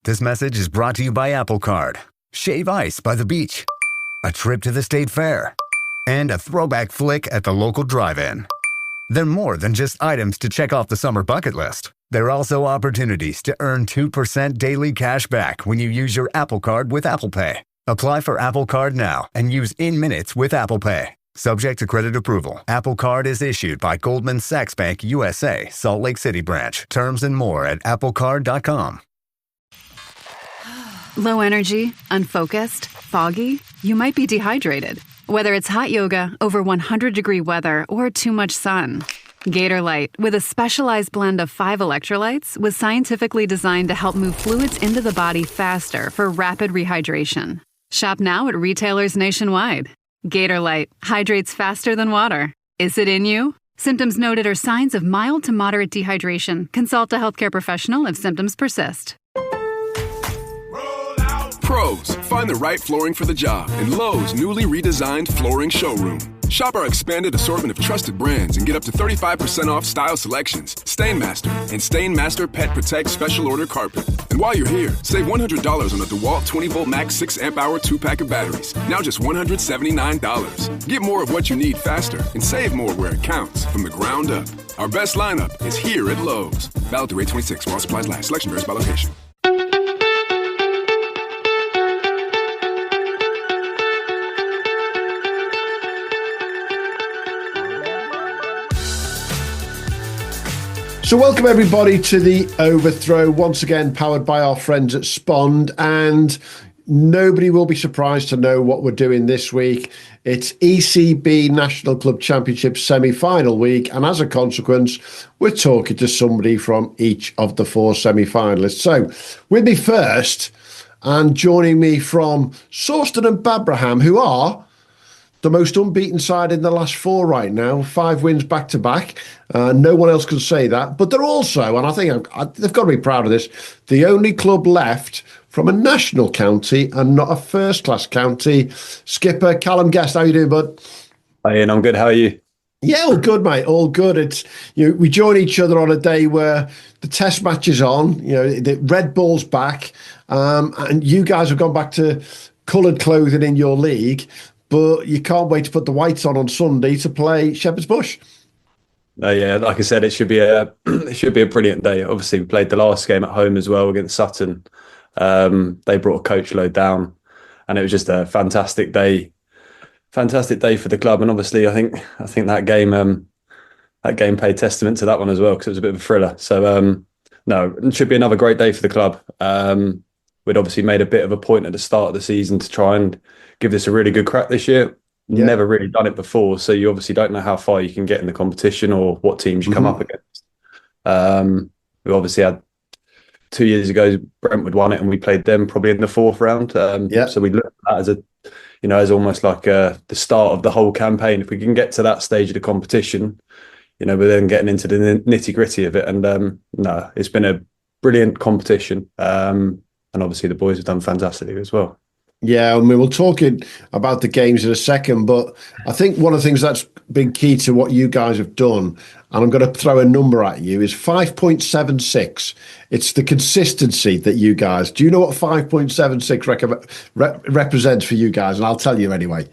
This message is brought to you by Apple Card. Shave ice by the beach. A trip to the state fair. And a throwback flick at the local drive-in. They're more than just items to check off the summer bucket list. They're also opportunities to earn 2% daily cash back when you use your Apple Card with Apple Pay. Apply for Apple Card now and use in minutes with Apple Pay. Subject to credit approval. Apple Card is issued by Goldman Sachs Bank USA, Salt Lake City branch. Terms and more at applecard.com. Low energy, unfocused, foggy? You might be dehydrated. Whether it's hot yoga, over 100-degree weather, or too much sun. Gatorlight, with a specialized blend of 5 electrolytes, was scientifically designed to help move fluids into the body faster for rapid rehydration. Shop now at retailers nationwide. Gatorlight hydrates faster than water. Is it in you? Symptoms noted are signs of mild to moderate dehydration. Consult a healthcare professional if symptoms persist. Pros, find the right flooring for the job in Lowe's newly redesigned flooring showroom. Shop our expanded assortment of trusted brands and get up to 35% off style selections, Stainmaster, and Stainmaster Pet Protect Special Order Carpet. And while you're here, save $100 on a DeWalt 20-volt max 6-amp-hour 2-pack of batteries, now just $179. Get more of what you need faster and save more where it counts from the ground up. Our best lineup is here at Lowe's. Valid through 8/26 while supplies last. Selection varies by location. So welcome everybody to the Overthrow, once again powered by our friends at Spond, and nobody will be surprised to know what we're doing this week. It's ECB National Club Championship semi-final week, and as a consequence, we're talking to somebody from each of the 4 semi-finalists. So with me first, and joining me from Sawston and Babraham, who are the most unbeaten side in the last 4 right now, 5 wins back to back. No one else can say that. But they're also, and I think they've got to be proud of this, the only club left from a national county and not a first-class county. Skipper Callum Guest, how you doing, bud? Hi, Ian. I'm good. How are you? Yeah, all good, mate. All good. It's we join each other on a day where the test match is on. The Red Bull's back, and you guys have gone back to coloured clothing in your league. But you can't wait to put the whites on Sunday to play Shepherd's Bush. Yeah, like I said, it should be a brilliant day. Obviously, we played the last game at home as well against Sutton. They brought a coach load down, and it was just a fantastic day. Fantastic day for the club, and obviously, I think that game paid testament to that one as well, because it was a bit of a thriller. So no, it should be another great day for the club. We'd obviously made a bit of a point at the start of the season to try and give this a really good crack this year. Yeah. Never really done it before, so you obviously don't know how far you can get in the competition or what teams you come up against. We obviously had 2 years ago, Brentwood won it, and we played them probably in the 4th round. So we looked at that as almost like the start of the whole campaign. If we can get to that stage of the competition, we're then getting into the nitty gritty of it. And no, it's been a brilliant competition, and obviously the boys have done fantastically as well. Yeah, and we will talk about the games in a second, but I think one of the things that's been key to what you guys have done, and I'm going to throw a number at you, is 5.76. It's the consistency that you guys... Do you know what 5.76 represents for you guys? And I'll tell you anyway.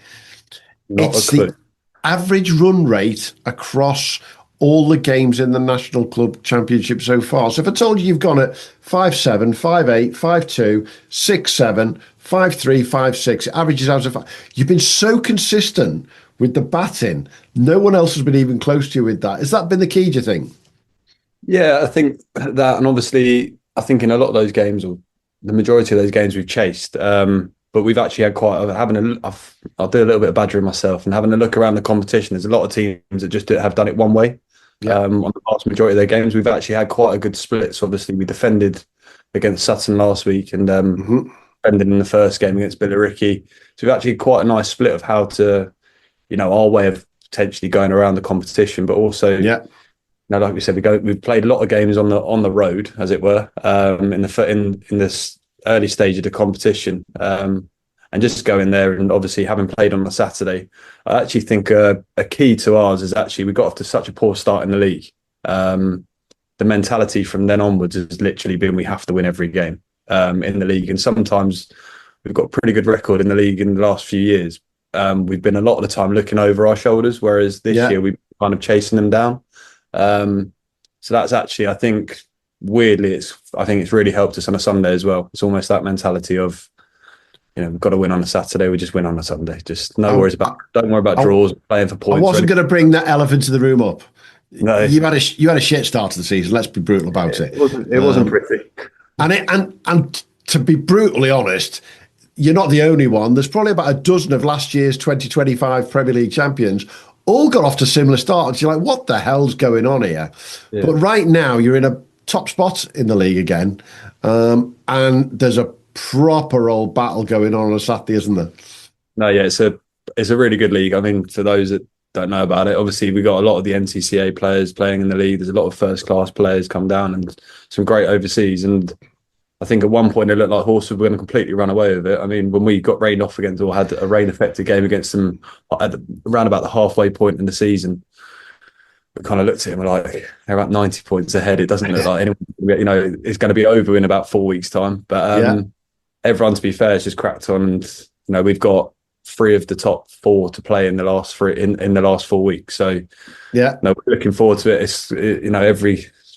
It's the average run rate across all the games in the National Club Championship so far. So if I told you you've gone at 5-7, 5-8, 5-2, 6-7, 5-3, 5-6, it averages out of 5. You've been so consistent with the batting. No one else has been even close to you with that. Has that been the key, do you think? Yeah, I think that, and obviously, I think in a lot of those games, or the majority of those games, we've chased. But we've actually had I'll do a little bit of badgering myself, and having a look around the competition, there's a lot of teams that just have done it one way. Yeah. On the vast majority of their games, we've actually had quite a good split. So obviously, we defended against Sutton last week, and defended in the first game against Billericay. So we've actually had quite a nice split of how to, our way of potentially going around the competition, but also, like we said, we've played a lot of games on the road, as it were, in this early stage of the competition, and just going there, and obviously having played on the Saturday, I actually think a key to ours is actually we got off to such a poor start in the league. The mentality from then onwards has literally been we have to win every game. in the league, and sometimes we've got a pretty good record in the league in the last few years. We've been a lot of the time looking over our shoulders, whereas this year we've kind of chasing them down. So that's actually, I think, weirdly, I think it's really helped us on a Sunday as well. It's almost that mentality of, we've got to win on a Saturday, we just win on a Sunday. Just don't worry about draws, playing for points. I wasn't going to bring that elephant to the room up. No. You had a shit start to the season. Let's be brutal about it. It wasn't pretty. And to be brutally honest, you're not the only one. There's probably about a dozen of last year's 2025 Premier League champions all got off to similar starts. You're like, what the hell's going on here? Yeah. But right now, you're in a top spot in the league again, and there's a proper old battle going on a Saturday, isn't there? No, yeah, it's a really good league. I mean, for those that don't know about it, obviously we got a lot of the NCCA players playing in the league. There's a lot of first class players come down and some great overseas. And I think at one point it looked like Horsford were going to completely run away with it. I mean, when we got rained off against, or had a rain affected game against them around about the halfway point in the season, we kind of looked at him like, they're about 90 points ahead. It doesn't look like anyone, it's going to be over in about 4 weeks' time. But everyone, to be fair, has just cracked on. And we've got 3 of the top 4 to play in the last 4 weeks. So we're looking forward to it. It's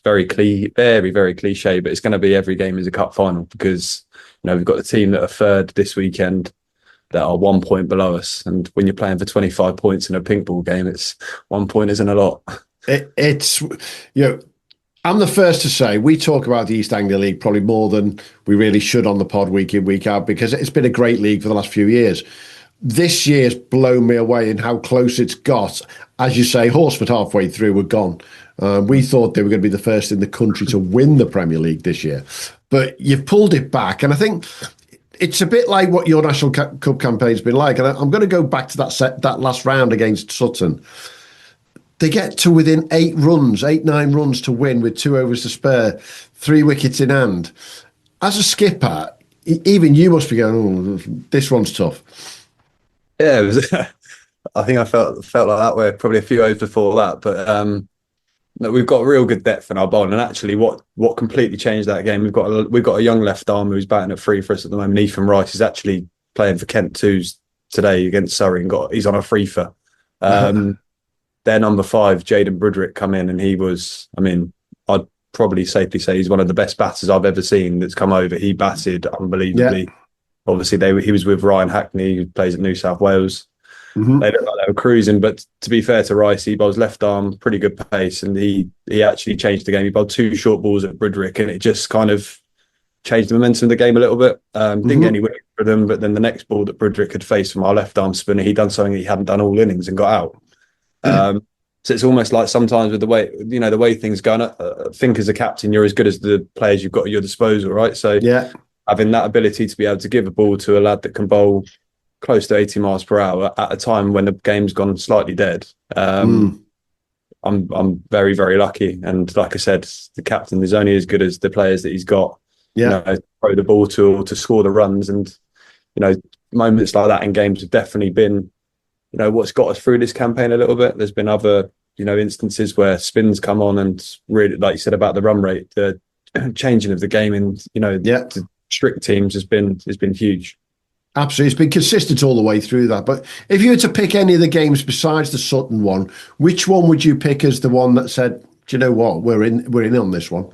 very cliche, but it's going to be every game is a cup final, because we've got the team that are third this weekend that are 1 point below us, and when you're playing for 25 points in a pink ball game, it's 1 point isn't a lot. It's I'm the first to say we talk about the East Anglia League probably more than we really should on the pod week in, week out, because it's been a great league for the last few years. This year's blown me away in how close it's got. As you say, Horsford halfway through were gone. We thought they were going to be the first in the country to win the Premier League this year, but you've pulled it back. And I think it's a bit like what your National Cup campaign's been like. And I'm going to go back to that last round against Sutton. They get to within 9 runs to win with 2 overs to spare, 3 wickets in hand. As a skipper, even you must be going, oh, this one's tough. Yeah, it was, I think I felt like that way probably a few overs before that. But we've got real good depth in our bowling, and actually, what completely changed that game, we've got a young left arm who's batting at 3 for us at the moment. Ethan Rice is actually playing for Kent 2s today against Surrey, and he's on a 3 for. Their number 5, Jaden Broderick, come in, and he was, I'd probably safely say he's one of the best batters I've ever seen that's come over. He batted unbelievably. Yeah. Obviously, he was with Ryan Hackney, who plays at New South Wales. Mm-hmm. They looked like they were cruising, but to be fair to Rice, he bowls left arm, pretty good pace, and he actually changed the game. He bowled 2 short balls at Broderick, and it just kind of changed the momentum of the game a little bit. Didn't get any wicket for them, but then the next ball that Broderick had faced from our left arm spinner, he'd done something he hadn't done all innings and got out. So it's almost like sometimes with the way things go, I think as a captain, you're as good as the players you've got at your disposal, right? So having that ability to be able to give a ball to a lad that can bowl close to 80 miles per hour at a time when the game's gone slightly dead, I'm very, very lucky. And like I said, the captain is only as good as the players that he's got. Throw the ball to score the runs, and moments like that in games have definitely been what's got us through this campaign a little bit. There's been other instances where spins come on, and really, like you said about the run rate, the changing of the game in to strict teams has been huge. Absolutely, it's been consistent all the way through that. But if you were to pick any of the games besides the Sutton one, which one would you pick as the one that said, do you know what, we're in on this one?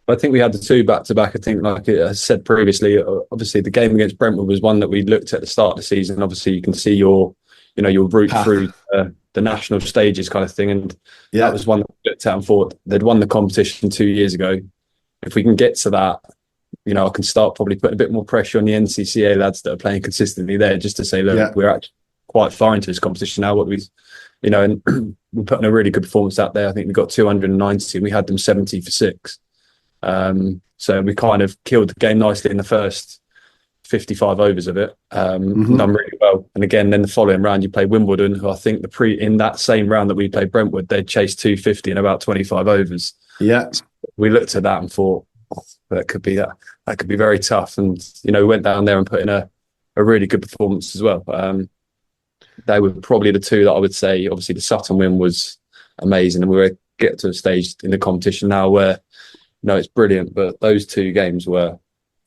I think we had the 2 back-to-back. I think, like I said previously, obviously the game against Brentwood was one that we looked at the start of the season. Obviously, you can see your route through the national stages kind of thing. And that was one that we looked at and thought they'd won the competition 2 years ago. If we can get to that, I can start probably putting a bit more pressure on the NCCA lads that are playing consistently there, just to say, look, we're actually quite far into this competition now. And we're putting a really good performance out there. I think we got 290 and we had them 70 for 6. So we kind of killed the game nicely in the first 55 overs of it. Done really well. And again, then the following round you play Wimbledon, who I think in that same round that we played Brentwood, they'd chased 250 in about 25 overs. Yeah. So we looked at that and thought, that could be very tough. And we went down there and put in a really good performance as well. They were probably the 2 that I would say. Obviously the Sutton win was amazing, and we're getting to a stage in the competition now where it's brilliant, but those 2 games were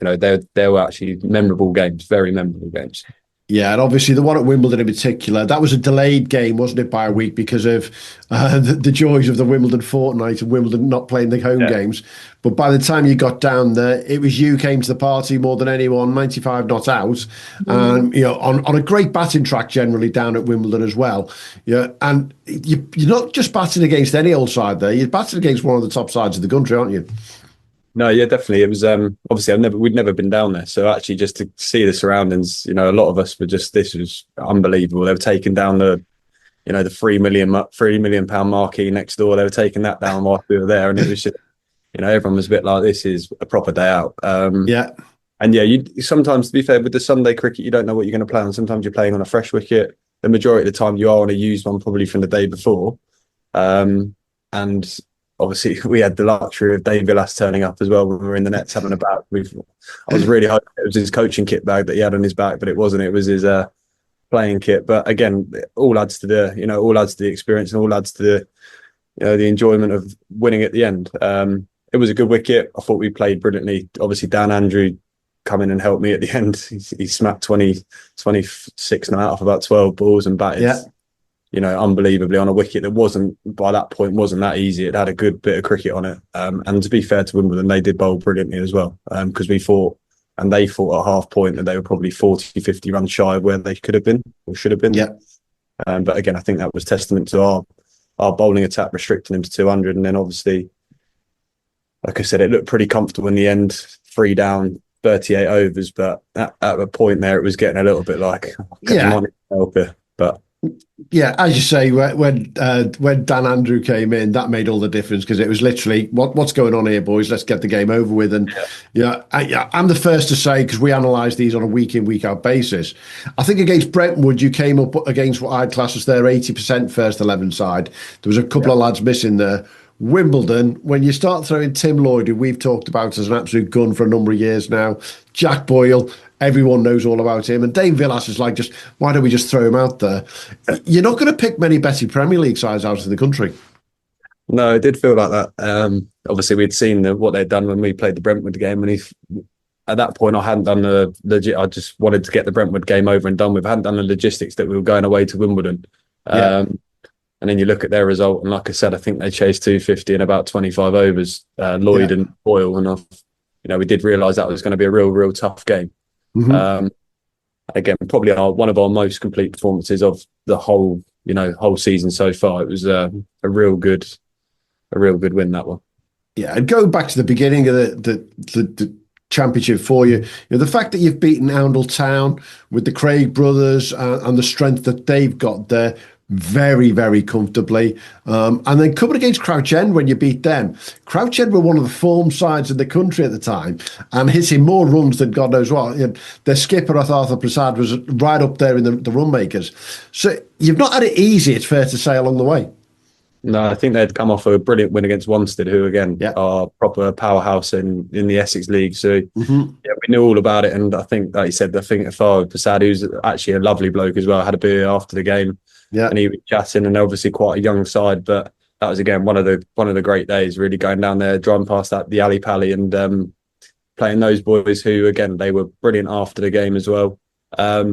they were actually memorable games, very memorable games. Yeah, and obviously the one at Wimbledon in particular, that was a delayed game, wasn't it, by a week because of the joys of the Wimbledon fortnight and Wimbledon not playing the home games. But by the time you got down there, it was you came to the party more than anyone, 95 not out, and on a great batting track generally down at Wimbledon as well. Yeah, and you're not just batting against any old side there; you're batting against one of the top sides of the country, aren't you? No, yeah, definitely. It was obviously we'd never been down there, so actually just to see the surroundings, a lot of us were this was unbelievable. They were taking down the £3 million marquee next door. They were taking that down while we were there, and it was just everyone was a bit like, this is a proper day out. And you sometimes, to be fair, with the Sunday cricket, you don't know what you're going to play on. Sometimes you're playing on a fresh wicket. The majority of the time, you are on a used one, probably from the day before, and obviously, we had the luxury of Dave Villas turning up as well when we were in the nets having a bat. I was really hoping it was his coaching kit bag that he had on his back, but it wasn't. It was his playing kit. But again, it all adds to the experience and all adds to the enjoyment of winning at the end. It was a good wicket. I thought we played brilliantly. Obviously, Dan Andrew come in and helped me at the end. He smacked 26 and out off about 12 balls and batted. Yeah. Unbelievably on a wicket that wasn't that easy. It had a good bit of cricket on it. And to be fair to Wimbledon, they did bowl brilliantly as well. Because we thought, and they thought at half point that they were probably 40, 50 runs shy of where they could have been or should have been. Yeah. But again, I think that was testament to our bowling attack restricting them to 200. And then obviously, like I said, it looked pretty comfortable in the end, 3 down, 38 overs. But at a point there, it was getting a little bit like, But yeah, as you say, when Dan Andrew came in, that made all the difference because it was literally what's going on here, boys? Let's get the game over with. And I'm the first to say, because we analyse these on a week in, week out basis. I think against Brentwood, you came up against what I'd class as their 80% first 11 side. There was a couple of lads missing there. Wimbledon, when you start throwing Tim Lloyd, who we've talked about as an absolute gun for a number of years now, Jack Boyle, everyone knows all about him, and Dave Villas is like, why don't we just throw him out there? You're not going to pick many better Premier League sides out of the country. No, it did feel like that. Obviously, we'd seen what they'd done when we played the Brentwood game, and at that point, I hadn't done I just wanted to get the Brentwood game over and done with. I hadn't done the logistics that we were going away to Wimbledon. And then you look at their result, and like I said, I think they chased 250 in about 25 overs, Lloyd and Boyle. And we did realise that was going to be a real tough game. Mm-hmm. Again, probably one of our most complete performances of the whole season so far. It was a real good win, that one. Yeah, and going back to the beginning of the championship for you, the fact that you've beaten Oundle Town with the Craig brothers and the strength that they've got there, very, very comfortably. And then coming against Crouch End when you beat them. Crouch End were one of the form sides in the country at the time and hitting more runs than God knows what. Their skipper, Arthur Prasad, was right up there in the run makers. So you've not had it easy, it's fair to say, along the way. No, I think they'd come off a brilliant win against Wanstead, who again are proper powerhouse in the Essex League. So we knew all about it. And I think, like you said, Arthur Prasad, who's actually a lovely bloke as well, had a beer after the game. Yeah, and he was chatting, and obviously quite a young side, but that was again one of the great days. Really going down there, driving past the alley pally, and playing those boys who again they were brilliant after the game as well. I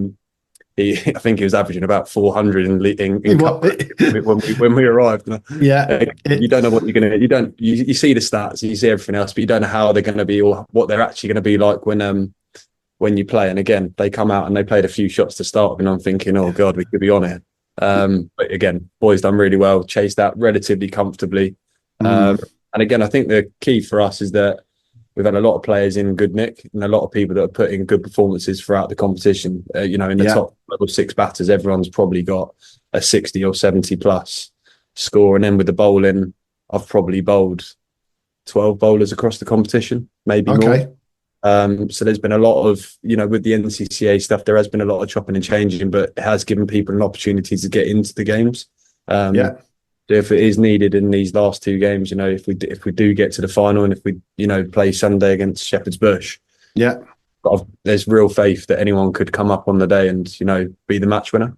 think he was averaging about 400 in cup when we arrived. Yeah, you don't know what you're gonna. You see the stats, you see everything else, but you don't know how they're going to be or what they're actually going to be like when you play. And again, they come out and they played a few shots to start, and I'm thinking, oh God, we could be on it. But again, boys done really well, chased out relatively comfortably. And again, I think the key for us is that we've had a lot of players in good nick and a lot of people that have put in good performances throughout the competition. In the top level 6 batters, everyone's probably got a 60 or 70 plus score. And then with the bowling, I've probably bowled 12 bowlers across the competition, maybe more. So there's been a lot of, with the NCCA stuff, there has been a lot of chopping and changing, but it has given people an opportunity to get into the games. So if it is needed in these last 2 games, if we do get to the final and if we, play Sunday against Shepherd's Bush, there's real faith that anyone could come up on the day and, be the match winner.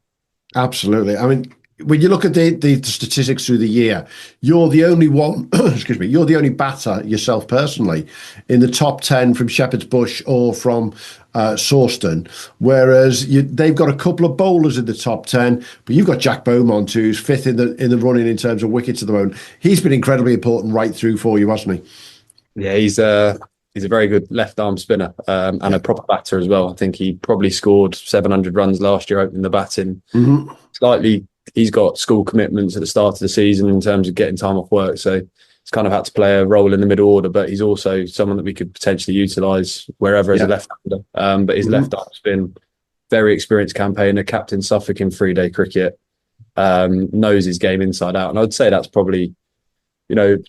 Absolutely. I mean, when you look at the statistics through the year, you're the only one, excuse me, you're the only batter yourself personally in the top 10 from Shepherd's Bush or from Sawston, whereas they've got a couple of bowlers in the top 10, but you've got Jack Beaumont, who's fifth in the running in terms of wickets at the moment. He's been incredibly important right through for you, hasn't he? Yeah, he's a very good left arm spinner and a proper batter as well. I think he probably scored 700 runs last year opening the batting. Slightly, he's got school commitments at the start of the season in terms of getting time off work, so he's kind of had to play a role in the middle order, but he's also someone that we could potentially utilise wherever as a left-hander. But his left arm's been very experienced campaigner, captain Suffolk in 3-day cricket, knows his game inside out. And I'd say that's probably,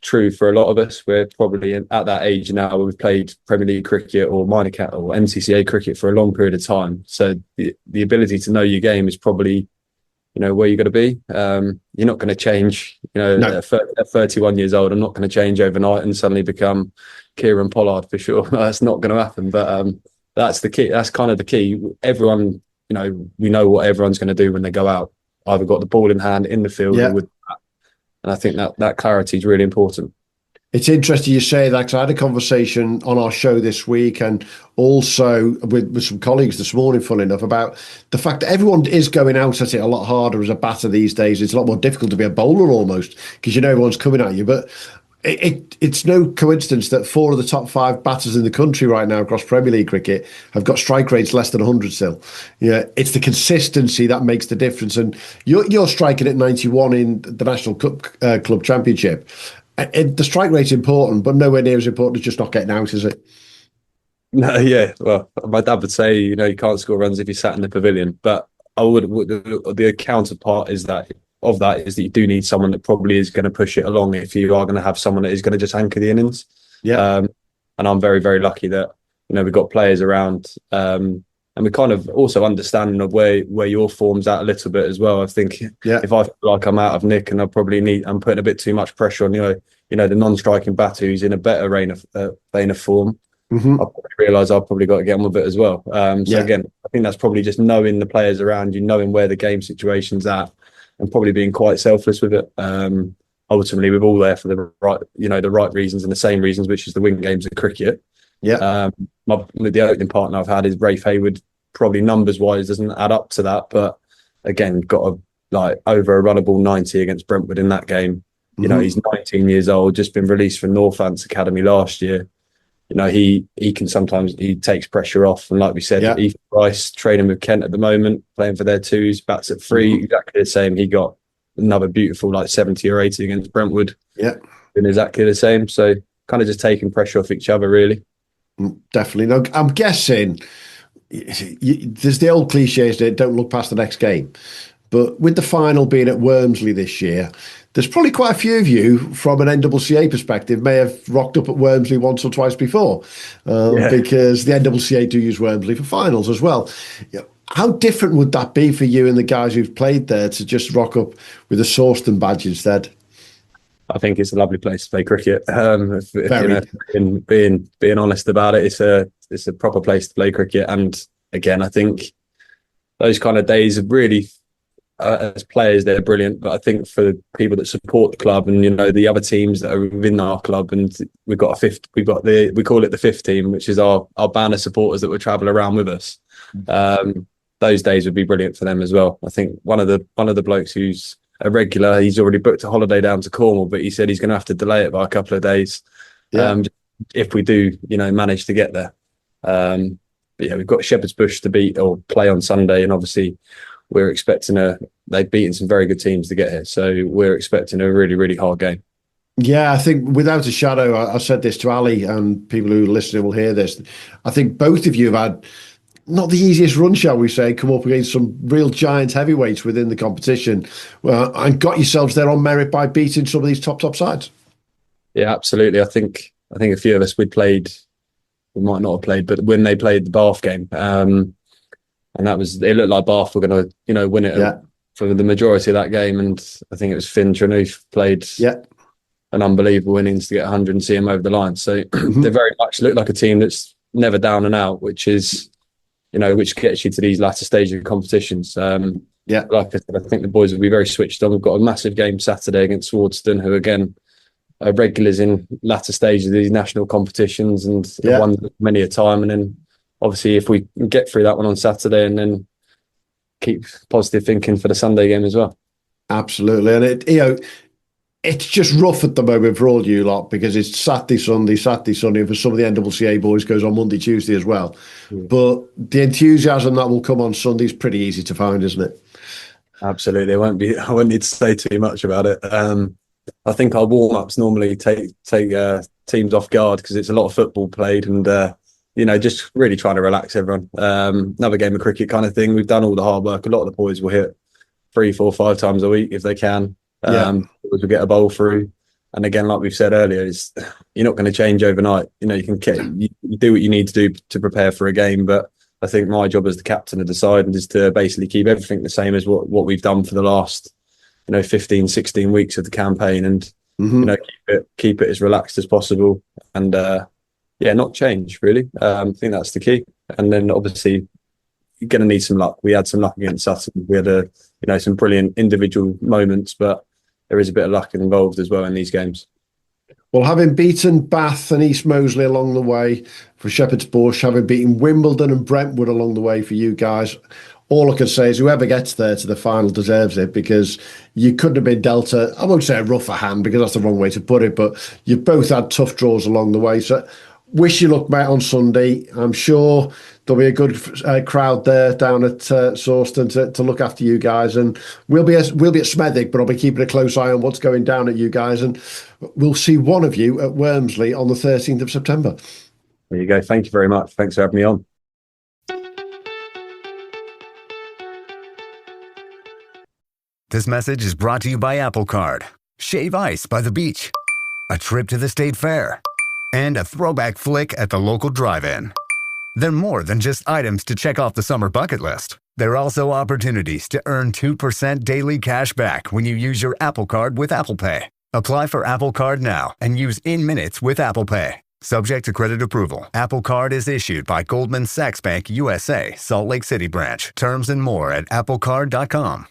true for a lot of us. We're probably at that age now where we've played Premier League cricket or minor cat or NCCA cricket for a long period of time. So the ability to know your game is probably, where you're going to be. You're not going to change, at 31 years old, I'm not going to change overnight and suddenly become Kieran Pollard for sure. That's not going to happen. But that's the key. That's kind of the key. Everyone, we know what everyone's going to do when they go out. Either got the ball in hand in the field or with that. And I think that clarity is really important. It's interesting you say that, because I had a conversation on our show this week and also with some colleagues this morning, funnily enough, about the fact that everyone is going out at it a lot harder as a batter these days. It's a lot more difficult to be a bowler almost, because everyone's coming at you. But it's no coincidence that 4 of the top 5 batters in the country right now across Premier League cricket have got strike rates less than 100 still. It's the consistency that makes the difference. And you're striking at 91 in the National Club Championship. The strike rate's important, but nowhere near as important as just not getting out, is it? No, yeah. Well, my dad would say, you can't score runs if you sat in the pavilion. But the counterpart is that you do need someone that probably is going to push it along if you are going to have someone that is going to just anchor the innings. Yeah. And I'm very, very lucky that, we've got players around and we're kind of also understanding of where your form's at a little bit as well. I think if I feel like I'm out of nick and I'm putting a bit too much pressure on, the non-striking batter who's in a better vein of form, I probably realise I've probably got to get on with it as well. So again, I think that's probably just knowing the players around you, knowing where the game situation's at, and probably being quite selfless with it. Ultimately, we're all there for the right reasons and the same reasons, which is to win games of cricket. The opening partner I've had is Rafe Hayward. Probably numbers wise doesn't add up to that, but again, got over a runnable 90 against Brentwood in that game. He's 19 years old, just been released from Northants Academy last year. He takes pressure off, and like we said, Ethan Rice training with Kent at the moment, playing for their 2s, bats at 3, exactly the same. He got another beautiful 70 or 80 against Brentwood. Been exactly the same. So kind of just taking pressure off each other, really. Definitely. Now, I'm guessing there's the old cliche, isn't it? Don't look past the next game. But with the final being at Wormsley this year, there's probably quite a few of you from an NCCA perspective may have rocked up at Wormsley once or twice before, because the NCCA do use Wormsley for finals as well. How different would that be for you and the guys who've played there to just rock up with a Sawston badge instead? I think it's a lovely place to play cricket. Being honest about it, it's a proper place to play cricket. And again, I think those kind of days are really, as players, they're brilliant. But I think for the people that support the club and the other teams that are within our club, and we call it the fifth team, which is our band of supporters that will travel around with us. Those days would be brilliant for them as well. I think one of the blokes who's a regular, he's already booked a holiday down to Cornwall, but he said he's going to have to delay it by a couple of days if we do manage to get there. But we've got Shepherd's Bush to beat or play on Sunday, and obviously we're expecting they've beaten some very good teams to get here, so we're expecting a really, really hard game. Yeah, I think without a shadow, I said this to Ali, and people who are listening will hear this, I think both of you have had not the easiest run, shall we say, come up against some real giant heavyweights within the competition, and got yourselves there on merit by beating some of these top sides. Yeah, absolutely. I think a few of us we might not have played, but when they played the Bath game, and it looked like Bath were going to win it for the majority of that game, and I think it was Finn Treneuf played an unbelievable innings to get 100 and see him over the line. So they very much look like a team that's never down and out, which is which gets you to these latter stages of competitions. Yeah. Like I said, I think the boys will be very switched on. We've got a massive game Saturday against Sawston, who again are regulars in latter stages of these national competitions and have won many a time. And then obviously if we get through that one on Saturday and then keep positive thinking for the Sunday game as well. Absolutely. And it's just rough at the moment for all you lot because it's Saturday, Sunday, and for some of the NCCA boys goes on Monday, Tuesday as well. But the enthusiasm that will come on Sunday is pretty easy to find, isn't it? Absolutely. I won't need to say too much about it. I think our warm-ups normally take teams off guard because it's a lot of football played and just really trying to relax everyone. Another game of cricket kind of thing. We've done all the hard work. A lot of the boys will hit 3, 4, 5 times a week if they can. We'll get a bowl through. And again, like we've said earlier, you're not going to change overnight. You do what you need to do to prepare for a game. But I think my job as the captain of the side is to basically keep everything the same as what we've done for the last 15, 16 weeks of the campaign and keep it as relaxed as possible and not change really. I think that's the key. And then obviously you're going to need some luck. We had some luck against Sutton. We had some brilliant individual moments, but there is a bit of luck involved as well in these games. Well, having beaten Bath and East Moseley along the way for Shepherd's Bush, having beaten Wimbledon and Brentwood along the way for you guys, all I can say is whoever gets there to the final deserves it because you couldn't have been dealt I won't say a rougher hand because that's the wrong way to put it, but you've both had tough draws along the way. So wish you luck, mate, on Sunday. I'm sure there'll be a good crowd there down at Sawston to look after you guys, and we'll be at Smethwick, but I'll be keeping a close eye on what's going down at you guys, and we'll see one of you at Wormsley on the 13th of September. There you go. Thank you very much. Thanks for having me on. This message is brought to you by Apple Card, Shave Ice by the beach, a trip to the state fair, and a throwback flick at the local drive-in. They're more than just items to check off the summer bucket list. They're also opportunities to earn 2% daily cash back when you use your Apple Card with Apple Pay. Apply for Apple Card now and use in-minutes with Apple Pay. Subject to credit approval. Apple Card is issued by Goldman Sachs Bank USA, Salt Lake City branch. Terms and more at applecard.com.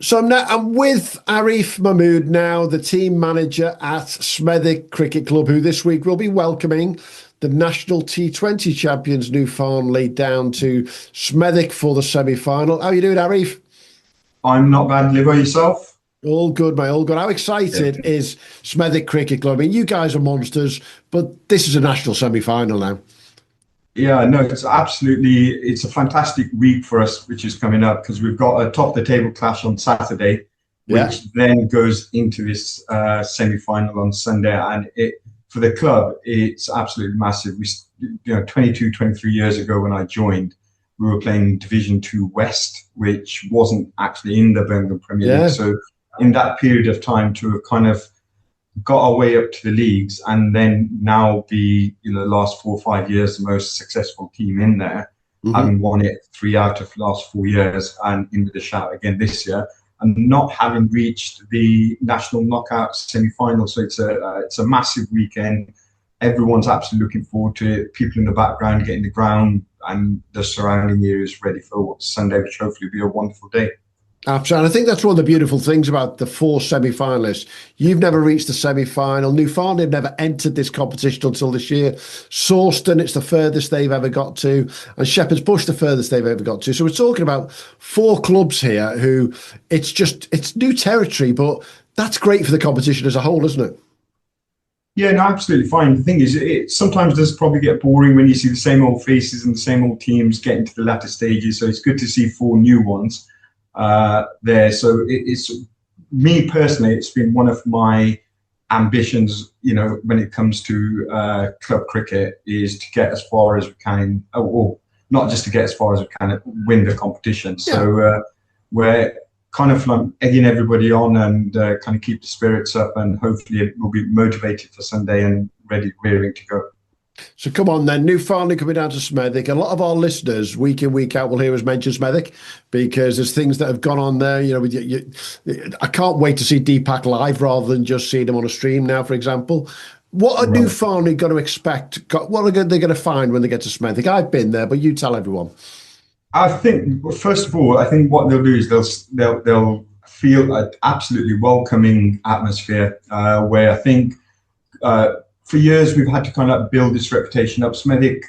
So I'm with Arif Mahmood now, the team manager at Smethwick Cricket Club, who this week will be welcoming the national T20 champions, New Farnley, down to Smethwick for the semi-final. How are you doing, Arif? I'm not bad. Livo, yourself? All good, mate, all good. How excited is Smethwick Cricket Club? I mean, you guys are monsters, but this is a national semi-final now. Yeah, no, it's a fantastic week for us, which is coming up because we've got a top-of-the-table clash on Saturday, which then goes into this semi-final on Sunday. And for the club, it's absolutely massive. 22, 23 years ago when I joined, we were playing Division 2 West, which wasn't actually in the Birmingham Premier League. So in that period of time to have kind of got our way up to the leagues and then now be, the last 4 or 5 years, the most successful team in there, having won it 3 out of the last 4 years and in with a shout again this year, and not having reached the national knockout semi-final. So it's a massive weekend. Everyone's absolutely looking forward to it. People in the background getting the ground and the surrounding areas ready for Sunday, which hopefully will be a wonderful day. Absolutely. And I think that's one of the beautiful things about the 4 semi-finalists. You've never reached the semi-final. New Farnley have never entered this competition until this year. Sawston, it's the furthest they've ever got to. And Shepherd's Bush, the furthest they've ever got to. So we're talking about 4 clubs here who it's new territory, but that's great for the competition as a whole, isn't it? Yeah, no, absolutely fine. The thing is, it sometimes does probably get boring when you see the same old faces and the same old teams getting to the latter stages. So it's good to see 4 new ones there. So it's me personally, it's been one of my ambitions, when it comes to club cricket, is to get as far as we can, or not just to get as far as we can, win the competition. So we're kind of like egging everybody on and kind of keep the spirits up, and hopefully we'll be motivated for Sunday and rearing to go. So come on then, New Farnley coming down to Smethwick. A lot of our listeners, week in, week out, will hear us mention Smethwick because there's things that have gone on there. I can't wait to see Deepak live rather than just seeing him on a stream now, for example. What are New Farnley going to expect? What are they going to find when they get to Smethwick? I've been there, but you tell everyone. I think, first of all, I think what they'll do is they'll feel an absolutely welcoming atmosphere, where I think for years we've had to kind of build this reputation up. Smethwick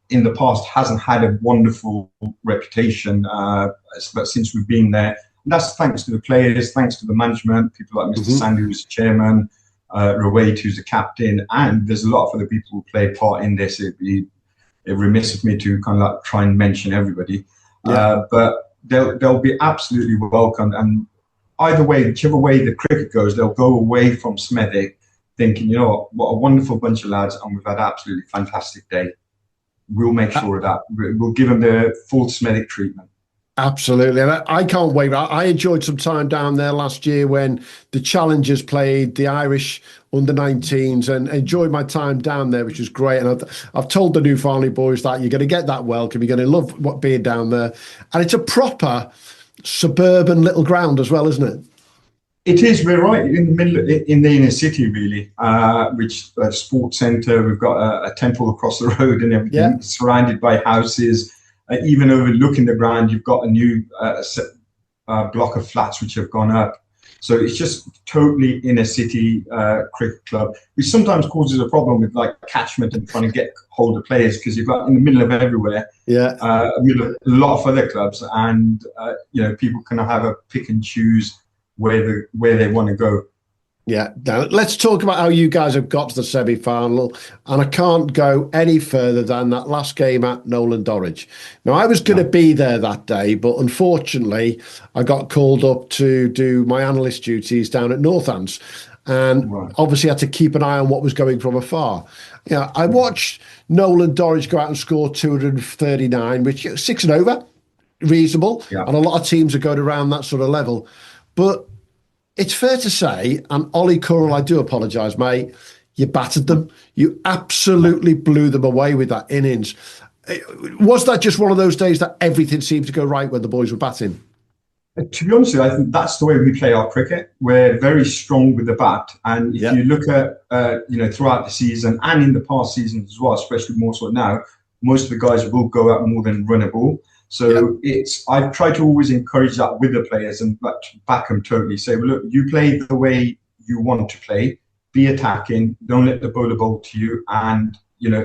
in the past hasn't had a wonderful reputation, but since we've been there, and that's thanks to the players, thanks to the management, people like Mr. Sandy, who's the chairman, Rawait, who's the captain, and there's a lot of other people who play part in this. It'd be remiss of me to kind of like try and mention everybody. But they'll be absolutely welcome, and either way, whichever way the cricket goes, they'll go away from Smethwick thinking, you know what a wonderful bunch of lads, and we've had an absolutely fantastic day. We'll make sure of that. We'll give them the full Smethwick treatment. Absolutely. And I can't wait. I enjoyed some time down there last year when the Challengers played the Irish under-19s, and enjoyed my time down there, which was great. And I've told the new Farnley boys that you're going to get that welcome. You're going to love being down there. And it's a proper suburban little ground as well, isn't it? It is. We're right in the middle, in the inner city, really, which sports centre. We've got a temple across the road and everything, surrounded by houses. Even overlooking the ground, you've got a new block of flats which have gone up. So it's just totally inner city cricket club, which sometimes causes a problem with like catchment and trying to get hold of players, because you've got in the middle of everywhere, a lot of other clubs, and people can have a pick and choose where they want to go. Yeah. Now, let's talk about how you guys have got to the semi-final. And I can't go any further than that last game at Nolan Dorridge. Now, I was going to be there that day, but unfortunately, I got called up to do my analyst duties down at Northants, and obviously had to keep an eye on what was going from afar. Yeah, I watched Nolan Dorridge go out and score 239, which 6 and over, reasonable. Yeah. And a lot of teams are going around that sort of level. But it's fair to say, and Ollie Currell, I do apologise, mate, you battered them. You absolutely blew them away with that innings. Was that just one of those days that everything seemed to go right when the boys were batting? To be honest with you, I think that's the way we play our cricket. We're very strong with the bat. And if you look at, throughout the season and in the past seasons as well, especially more so now, most of the guys will go out more than run a ball. So I've tried to always encourage that with the players and back them totally. Say, well, look, you play the way you want to play, be attacking, don't let the bowler bowl to you, and,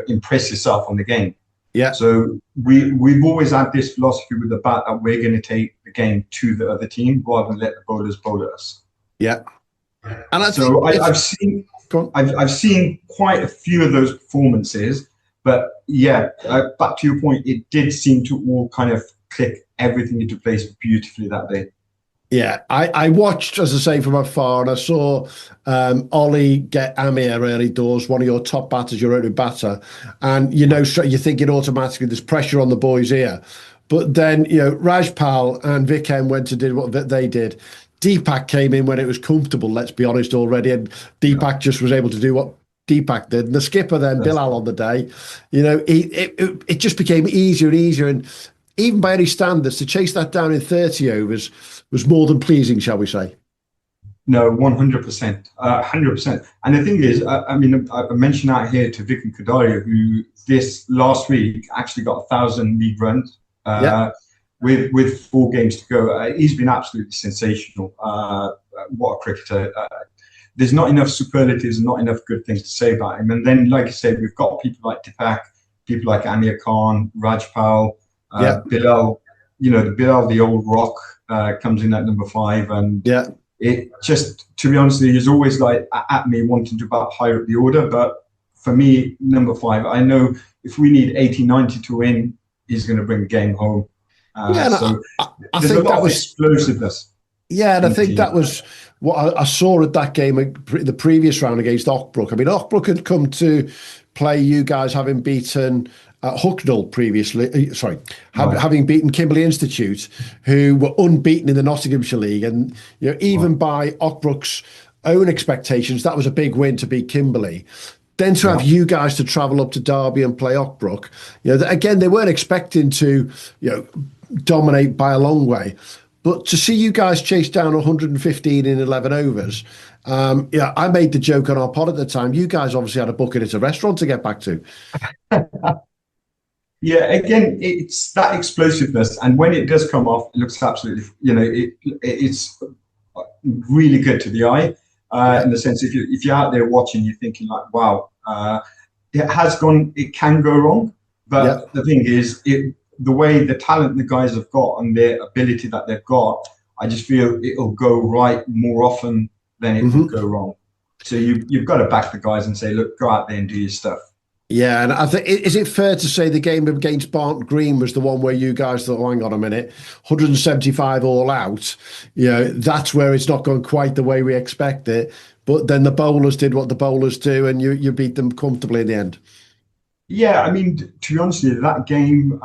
impress yourself on the game. Yeah. So we've always had this philosophy with the bat that we're going to take the game to the other team rather than let the bowlers bowl at us. Yeah. And I've seen quite a few of those performances. But back to your point, it did seem to all kind of click everything into place beautifully that day. Yeah, I watched, as I say, from afar, and I saw Ollie get Amir early doors, one of your top batters, your opening batter, and you're thinking automatically there's pressure on the boys here. But then, Rajpal and Vikram went to do what they did. Deepak came in when it was comfortable, let's be honest, already, and Deepak just was able to do what Deepak did. And the skipper then, Bilal, on the day, it just became easier and easier. And even by any standards, to chase that down in 30 overs was more than pleasing, shall we say? No, 100%. 100%. And the thing is, I mentioned out here to Vikram Kadaria, who this last week actually got 1,000 league runs with 4 games to go. He's been absolutely sensational. What a cricketer. There's not enough superlatives and not enough good things to say about him. And then, like I said, we've got people like Deepak, people like Amir Khan, Rajpal, Bilal. Bilal, the old rock, comes in at number 5. And it just, to be honest with you, he's always like at me wanting to bat higher up the order. But for me, number 5, I know if we need 80, 90 to win, he's going to bring the game home. I think that was explosiveness. Yeah, and I think that was what I saw at that game, the previous round against Ockbrook. I mean, Ockbrook had come to play you guys having beaten Hucknall previously, having beaten Kimberley Institute, who were unbeaten in the Nottinghamshire League. And even by Ockbrook's own expectations, that was a big win to beat Kimberley. Then to have you guys to travel up to Derby and play Ockbrook, again, they weren't expecting to dominate by a long way. But to see you guys chase down 115 in 11 overs, I made the joke on our pod at the time. You guys obviously had a booking at a restaurant to get back to. Yeah, again, it's that explosiveness, and when it does come off, it looks absolutely, it's really good to the eye. In the sense, if you're out there watching, you're thinking like, wow, it can go wrong, but the thing is, the way the talent the guys have got and their ability that they've got, I just feel it'll go right more often than it will go wrong. So you've got to back the guys and say, look, go out there and do your stuff. Yeah, and I think, is it fair to say the game against Barnt Green was the one where you guys thought, oh, hang on a minute, 175 all out, that's where it's not gone quite the way we expect it. But then the bowlers did what the bowlers do, and you beat them comfortably in the end. Yeah, I mean, to be honest with you, that game,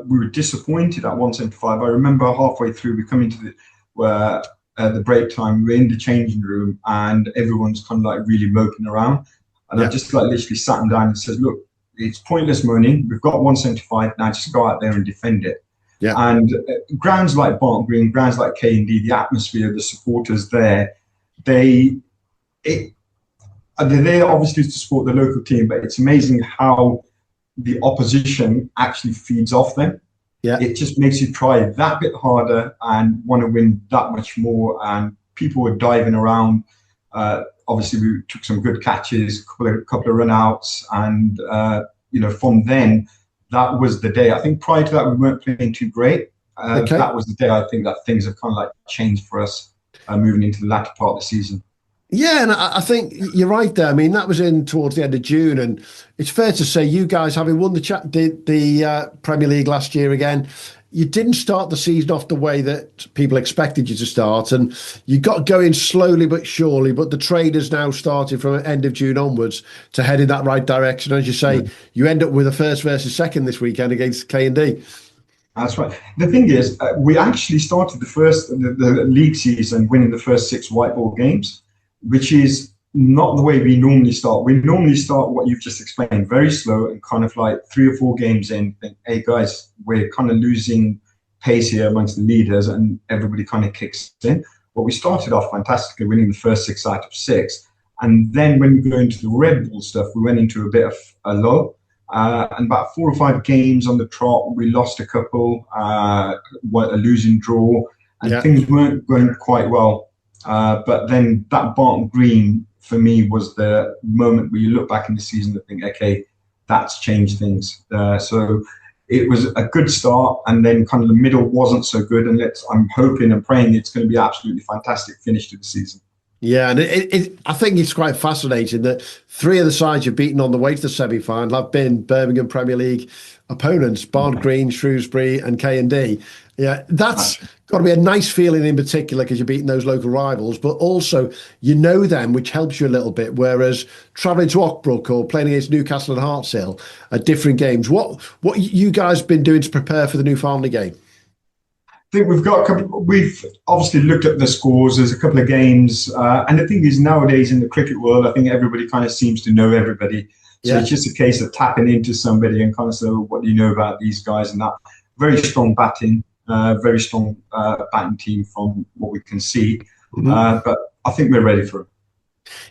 we were disappointed at 175. I remember halfway through, we come into the break time, we're in the changing room, and everyone's kind of like really moping around. And I just like literally sat him down and said, look, it's pointless moaning. We've got 175 now. Just go out there and defend it. Yeah. And grounds like Barnt Green, grounds like K&D, the atmosphere, the supporters there, they're there obviously to support the local team, but it's amazing how the opposition actually feeds off them. Yeah. It just makes you try that bit harder and want to win that much more. And people were diving around. Obviously, we took some good catches, a couple of run-outs, and from then, that was the day. I think prior to that, we weren't playing too great. That was the day I think that things have kind of like changed for us moving into the latter part of the season. Yeah, and I think you're right there. I mean, that was in towards the end of June, and it's fair to say you guys, having won the Premier League last year again, you didn't start the season off the way that people expected you to start, and you got going slowly but surely, but the trade has now started from end of June onwards to head in that right direction. As you say, you end up with a first versus second this weekend against K&D. That's right. The thing is, we actually started the league season winning the first 6 white ball games, which is not the way we normally start. We normally start what you've just explained, very slow and kind of like 3 or 4 games in, think, hey guys, we're kind of losing pace here amongst the leaders, and everybody kind of kicks in. But we started off fantastically, winning the first 6 out of 6. And then when we go into the red ball stuff, we went into a bit of a lull. And about 4 or 5 games on the trot, we lost a couple, a losing draw, and things weren't going quite well. But then that Barnt Green, for me, was the moment where you look back in the season and think, okay, that's changed things. So it was a good start, and then kind of the middle wasn't so good. And I'm hoping and praying it's going to be absolutely fantastic finish to the season. Yeah, and I think it's quite fascinating that 3 of the sides you've beaten on the way to the semi-final have been Birmingham Premier League opponents, Barnt Green, Shrewsbury and K&D. Yeah, that's got to be a nice feeling in particular because you're beating those local rivals, but also you know them, which helps you a little bit, whereas travelling to Ockbrook or playing against Newcastle and Hartshill are different games. What you guys been doing to prepare for the new Farnley game? I think we've obviously looked at the scores. There's a couple of games. And the thing is, nowadays in the cricket world, I think everybody kind of seems to know everybody. So it's just a case of tapping into somebody and kind of say, what do you know about these guys and that. Very strong batting, very strong batting team from what we can see. But I think we're ready for it.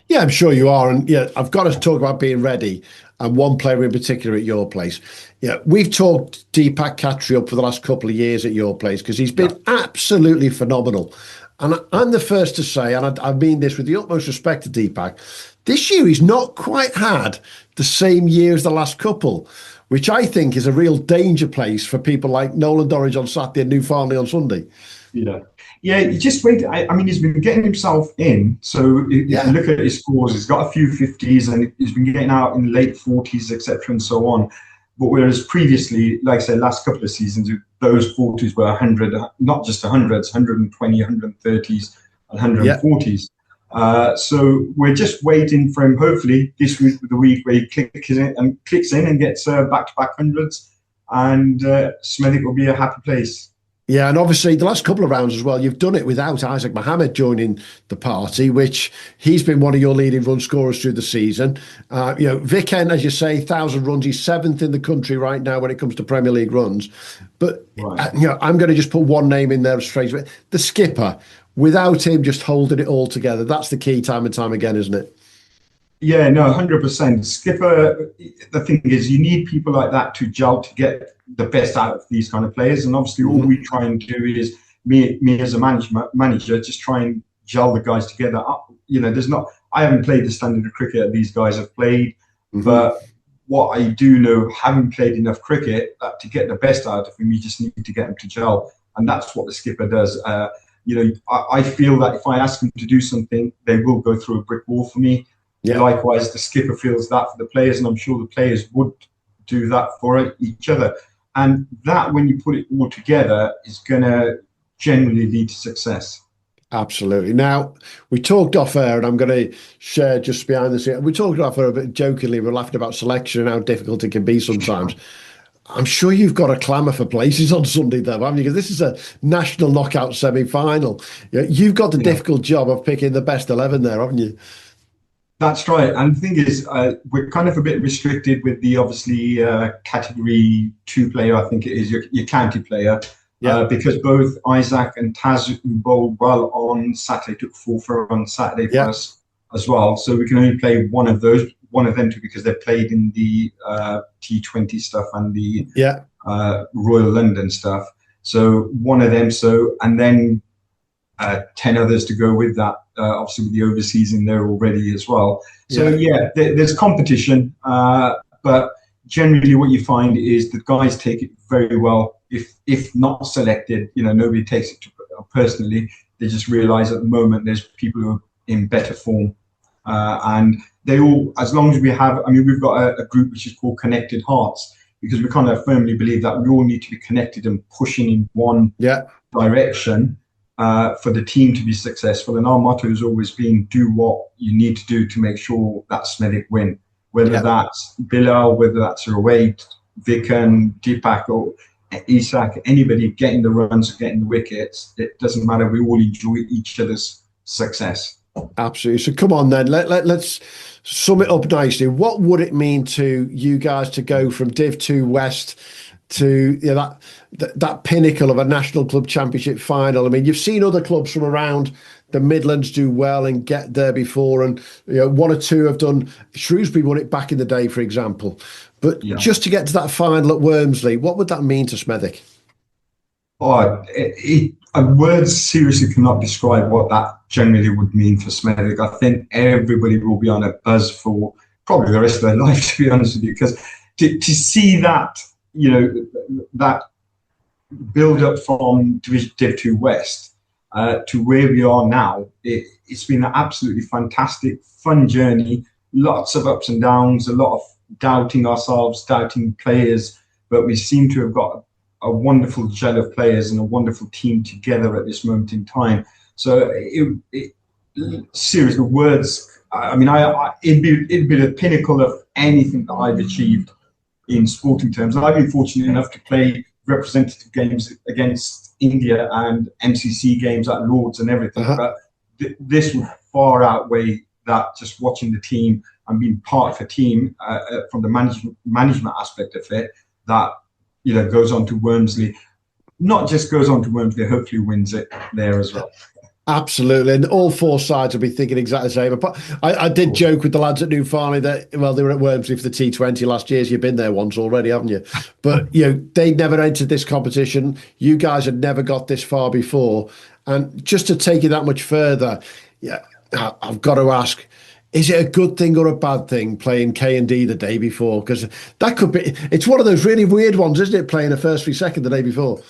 Yeah, I'm sure you are. And yeah, I've got to talk about being ready. And one player in particular at your place. Yeah, we've talked Deepak Khatri up for the last couple of years at your place because he's been absolutely phenomenal. And I'm the first to say, and I mean this with the utmost respect to Deepak, this year he's not quite had the same year as the last couple, which I think is a real danger place for people like Nolan Dorridge on Saturday and New Farnley on Sunday. Yeah, you just wait. I mean, he's been getting himself in. So if you look at his scores, he's got a few 50s and he's been getting out in the late 40s, etc., and so on. But whereas previously, like I said, last couple of seasons, those 40s were 100, not just 100s, 120, 130s, and 140s. So we're just waiting for him. Hopefully, this week, the week where he clicks in and gets back-to-back hundreds, and Smethwick will be a happy place. Yeah, and obviously the last couple of rounds as well, you've done it without Isaac Mohammed joining the party, which he's been one of your leading run scorers through the season. Vic Hen, as you say, 1,000 runs. He's 7th in the country right now when it comes to Premier League runs. But I'm going to just put one name in there straight away. The skipper, without him just holding it all together, that's the key time and time again, isn't it? Yeah, no, 100%. Skipper, the thing is, you need people like that to gel to get the best out of these kind of players. And obviously, all we try and do is me as a manager, just try and gel the guys together. I haven't played the standard of cricket that these guys have played, but what I do know, having played enough cricket, to get the best out of them, you just need to get them to gel, and that's what the skipper does. I feel that if I ask them to do something, they will go through a brick wall for me. Yeah. Likewise, the skipper feels that for the players, and I'm sure the players would do that for each other. And that, when you put it all together, is going to generally lead to success. Absolutely. Now, we talked off air, and I'm going to share just behind the scenes. We talked off air a bit jokingly. We're laughing about selection and how difficult it can be sometimes. I'm sure you've got a clamour for places on Sunday, though, haven't you? Because this is a national knockout semi-final. You've got the difficult job of picking the best 11 there, haven't you? That's right. And the thing is, we're kind of a bit restricted with the, obviously, category 2 player, I think it is, your county player. Because both Isaac and Taz, who bowled well on Saturday, took 4 for on Saturday for us as well. So we can only play one of them two, because they've played in the T20 stuff and the Royal London stuff. So one of them. And then 10 others to go with that. Obviously, with the overseas in there already as well. So there's competition, but generally what you find is that guys take it very well. If not selected, nobody takes it personally. They just realise at the moment there's people who are in better form, and they all, as long as we have, we've got a group which is called Connected Hearts, because we kind of firmly believe that we all need to be connected and pushing in one direction for the team to be successful. And our motto has always been, do what you need to do to make sure that Smethwick win, whether that's Bilal, whether that's Rawaid, Vikan, Deepak, or Isak, anybody getting the runs, getting the wickets, it doesn't matter. We all enjoy each other's success. Absolutely. So come on then, let's sum it up nicely. What would it mean to you guys to go from Div 2 West to that pinnacle of a National Club Championship final? You've seen other clubs from around the Midlands do well and get there before, and one or two have done. Shrewsbury won it back in the day, for example. But just to get to that final at Wormsley, what would that mean to Smethwick? Words seriously cannot describe what that generally would mean for Smethwick. I think everybody will be on a buzz for probably the rest of their life, to be honest with you, because to see that, that build up from Div 2 West to where we are now, it's been an absolutely fantastic, fun journey. Lots of ups and downs, a lot of doubting ourselves, doubting players, but we seem to have got a wonderful gel of players and a wonderful team together at this moment in time. So seriously, words, it'd be the pinnacle of anything that I've achieved in sporting terms. I've been fortunate enough to play representative games against India and NCCA games at Lords and everything, but this would far outweigh that. Just watching the team and being part of a team from the management aspect of it, that goes on to Wormsley, not just goes on to Wormsley, hopefully wins it there as well. Absolutely, and all 4 sides will be thinking exactly the same. But I did joke with the lads at New Farnley that, well, they were at Wormsley for the T20 last year. So you've been there once already, haven't you? But they never entered this competition. You guys had never got this far before, and just to take it that much further, I've got to ask: is it a good thing or a bad thing playing K&D the day before? Because that could be. It's one of those really weird ones, isn't it? Playing a first v second the day before.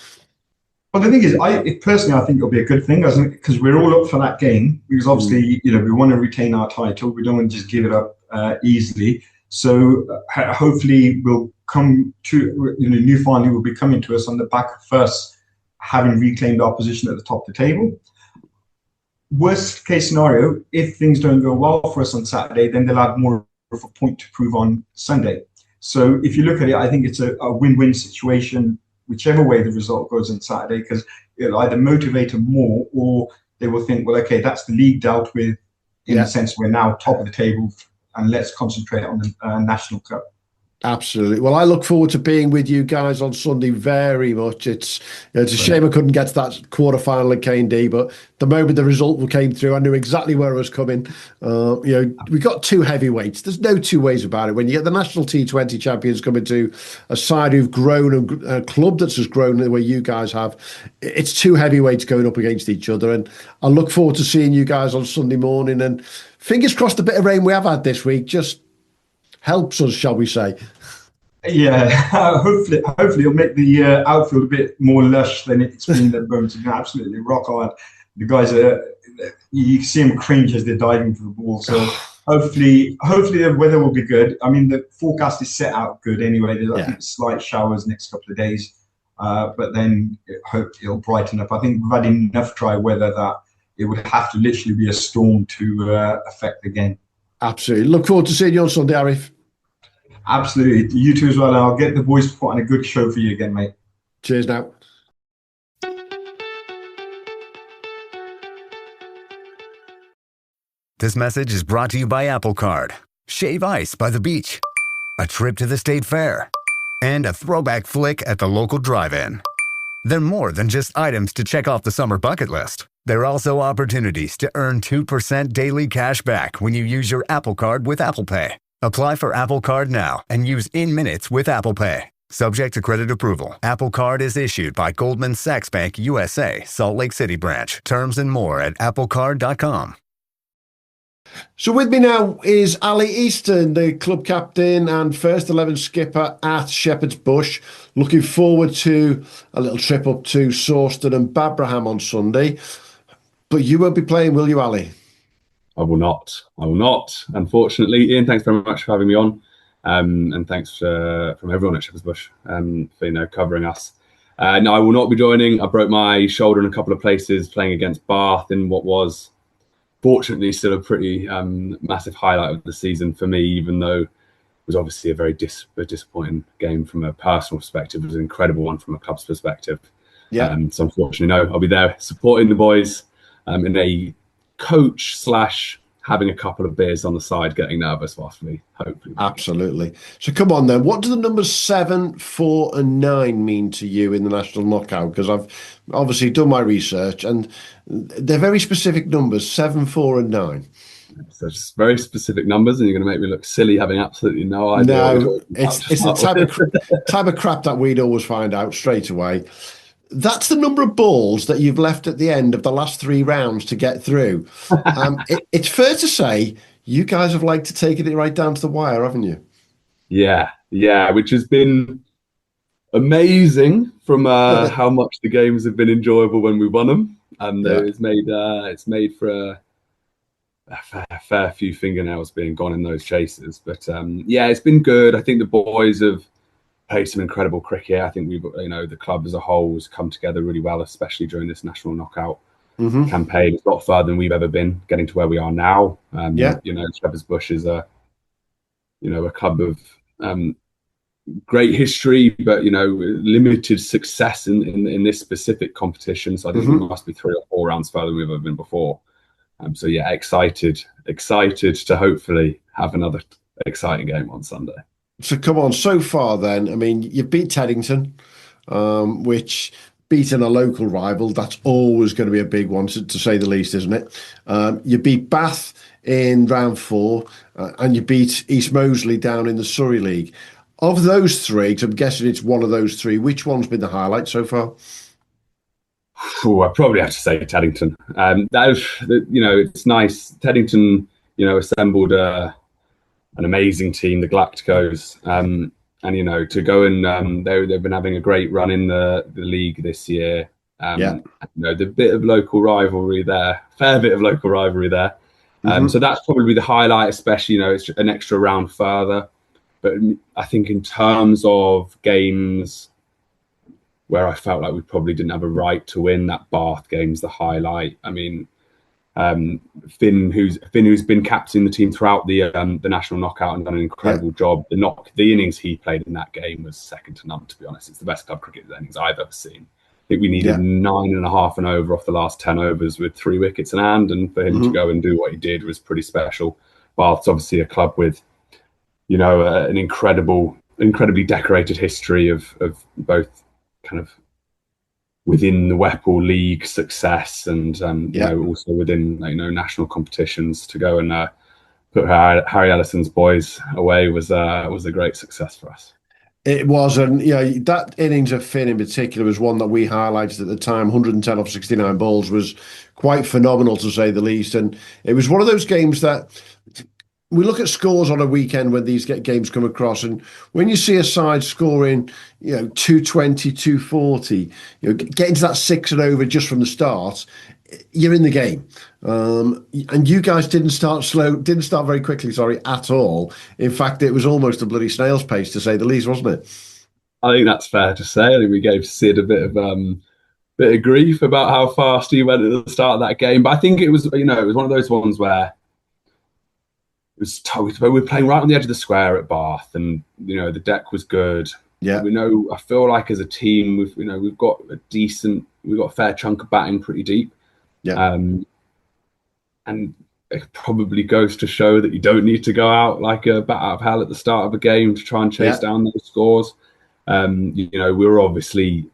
Well, the thing is, I think it'll be a good thing, because we're all up for that game. Because obviously, we want to retain our title. We don't want to just give it up easily. So hopefully, we'll come to New Farnley will be coming to us on the back of us having reclaimed our position at the top of the table. Worst case scenario, if things don't go well for us on Saturday, then they'll have more of a point to prove on Sunday. So if you look at it, I think it's a win-win situation, whichever way the result goes on Saturday, because it'll either motivate them more, or they will think, well, okay, that's the league dealt with. In a sense, we're now top of the table, and let's concentrate on the National Cup. Absolutely. Well, I look forward to being with you guys on Sunday very much. It's a shame I couldn't get to that quarter-final at K&D, but the moment the result came through, I knew exactly where I was coming. We got two heavyweights. There's no two ways about it. When you get the national T20 champions coming to a side who've grown, and a club that's as grown the way you guys have, it's two heavyweights going up against each other. And I look forward to seeing you guys on Sunday morning. And fingers crossed, the bit of rain we have had this week just helps us, shall we say. Yeah, hopefully it'll make the outfield a bit more lush than it's been at Birmingham. Absolutely rock hard. The guys you see them cringe as they're diving for the ball. So hopefully the weather will be good. I mean, the forecast is set out good anyway. There's I think slight showers next couple of days, but then hope it'll brighten up. I think we've had enough dry weather that it would have to literally be a storm to affect the game. Absolutely. Look forward to seeing you on Sunday, Arif. Absolutely. You too as well. And I'll get the boys to put on a good show for you again, mate. Cheers now. This message is brought to you by Apple Card. Shave ice by the beach. A trip to the state fair. And a throwback flick at the local drive-in. They're more than just items to check off the summer bucket list. They're also opportunities to earn 2% daily cash back when you use your Apple Card with Apple Pay. Apply for Apple Card now and use in minutes with Apple Pay. Subject to credit approval. Apple Card is issued by Goldman Sachs Bank USA, Salt Lake City branch. Terms and more at applecard.com. So with me now is Ali Easton, the club captain and first 11 skipper at Shepherd's Bush. Looking forward to a little trip up to Sawston and Babraham on Sunday. But you won't be playing, will you, Ali? I will not. Unfortunately, Ian, thanks very much for having me on, and thanks from everyone at Shepherd's Bush for covering us. No, I will not be joining. I broke my shoulder in a couple of places playing against Bath in what was, fortunately, still a pretty massive highlight of the season for me. Even though it was obviously a very disappointing game from a personal perspective, it was an incredible one from a club's perspective. So unfortunately, no, I'll be there supporting the boys in a coach / having a couple of beers on the side, getting nervous whilst we hopefully. Absolutely. So come on then, what do the numbers 7, 4 and 9 mean to you in the national knockout? Because I've obviously done my research and they're very specific numbers, 7, 4 and 9. So just very specific numbers, and you're going to make me look silly having absolutely no idea. No, it's the type of crap that we'd always find out straight away. That's the number of balls that you've left at the end of the last 3 rounds to get through. It's fair to say you guys have liked to take it right down to the wire, haven't you? Yeah, which has been amazing from how much the games have been enjoyable when we won them, and it's made for a fair few fingernails being gone in those chases. But it's been good. I think the boys have played some incredible cricket. I think the club as a whole has come together really well, especially during this national knockout campaign. It's a lot further than we've ever been, getting to where we are now. Shepherd's Bush is a club of great history, but limited success in this specific competition. So I think we must be 3 or 4 rounds further than we've ever been before. Excited to hopefully have another exciting game on Sunday. So come on, so far then, I mean, you've beat Teddington, which beating a local rival, that's always going to be a big one, to say the least, isn't it? You beat Bath in round 4, and you beat East Moseley down in the Surrey League. Of those 3, because I'm guessing it's one of those 3, which one's been the highlight so far? I probably have to say Teddington. It's nice. Teddington, assembled an amazing team, the Galacticos, and to go and they've been having a great run in the league this year. The bit of local rivalry there, fair bit of local rivalry there. So that's probably the highlight, especially it's an extra round further. But I think in terms of games where I felt like we probably didn't have a right to win, that Bath game's the highlight. I mean, Finn, who's been captaining the team throughout the national knockout and done an incredible job. The innings he played in that game was second to none, to be honest. It's the best club cricket innings I've ever seen. I think we needed 9.5 and over off the last 10 overs with 3 wickets in hand, and for him to go and do what he did was pretty special. Bath's obviously a club with, an incredible incredibly decorated history of both kind of within the Whipple League success and also within national competitions. To go and put Harry Ellison's boys away was a great success for us. It was, and that innings of Finn in particular was one that we highlighted at the time. 110 off 69 balls was quite phenomenal, to say the least. And it was one of those games that we look at scores on a weekend when these games come across, and when you see a side scoring, 220, 240, getting to that 6 and over just from the start, you're in the game. And you guys didn't start very quickly, at all. In fact, it was almost a bloody snail's pace, to say the least, wasn't it? I think that's fair to say. I think we gave Sid a bit of grief about how fast he went at the start of that game. But I think it was one of those ones where we were playing right on the edge of the square at Bath, and the deck was good. Yeah, I feel like as a team we've got a fair chunk of batting pretty deep. Yeah, and it probably goes to show that you don't need to go out like a bat out of hell at the start of a game to try and chase down those scores. We were obviously,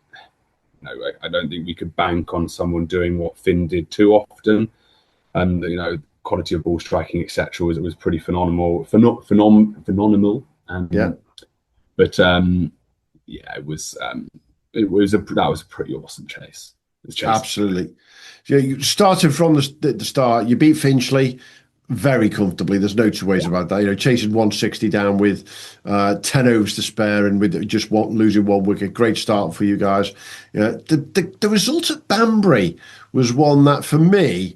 I don't think we could bank on someone doing what Finn did too often. Quality of ball striking, etc., was pretty phenomenal. Phenomenal. But it was a pretty awesome chase. Absolutely. You started from the start. You beat Finchley very comfortably. There's no two ways about that. Chasing 160 down with 10 overs to spare and with just losing one wicket. Great start for you guys. The result at Banbury was one that, for me,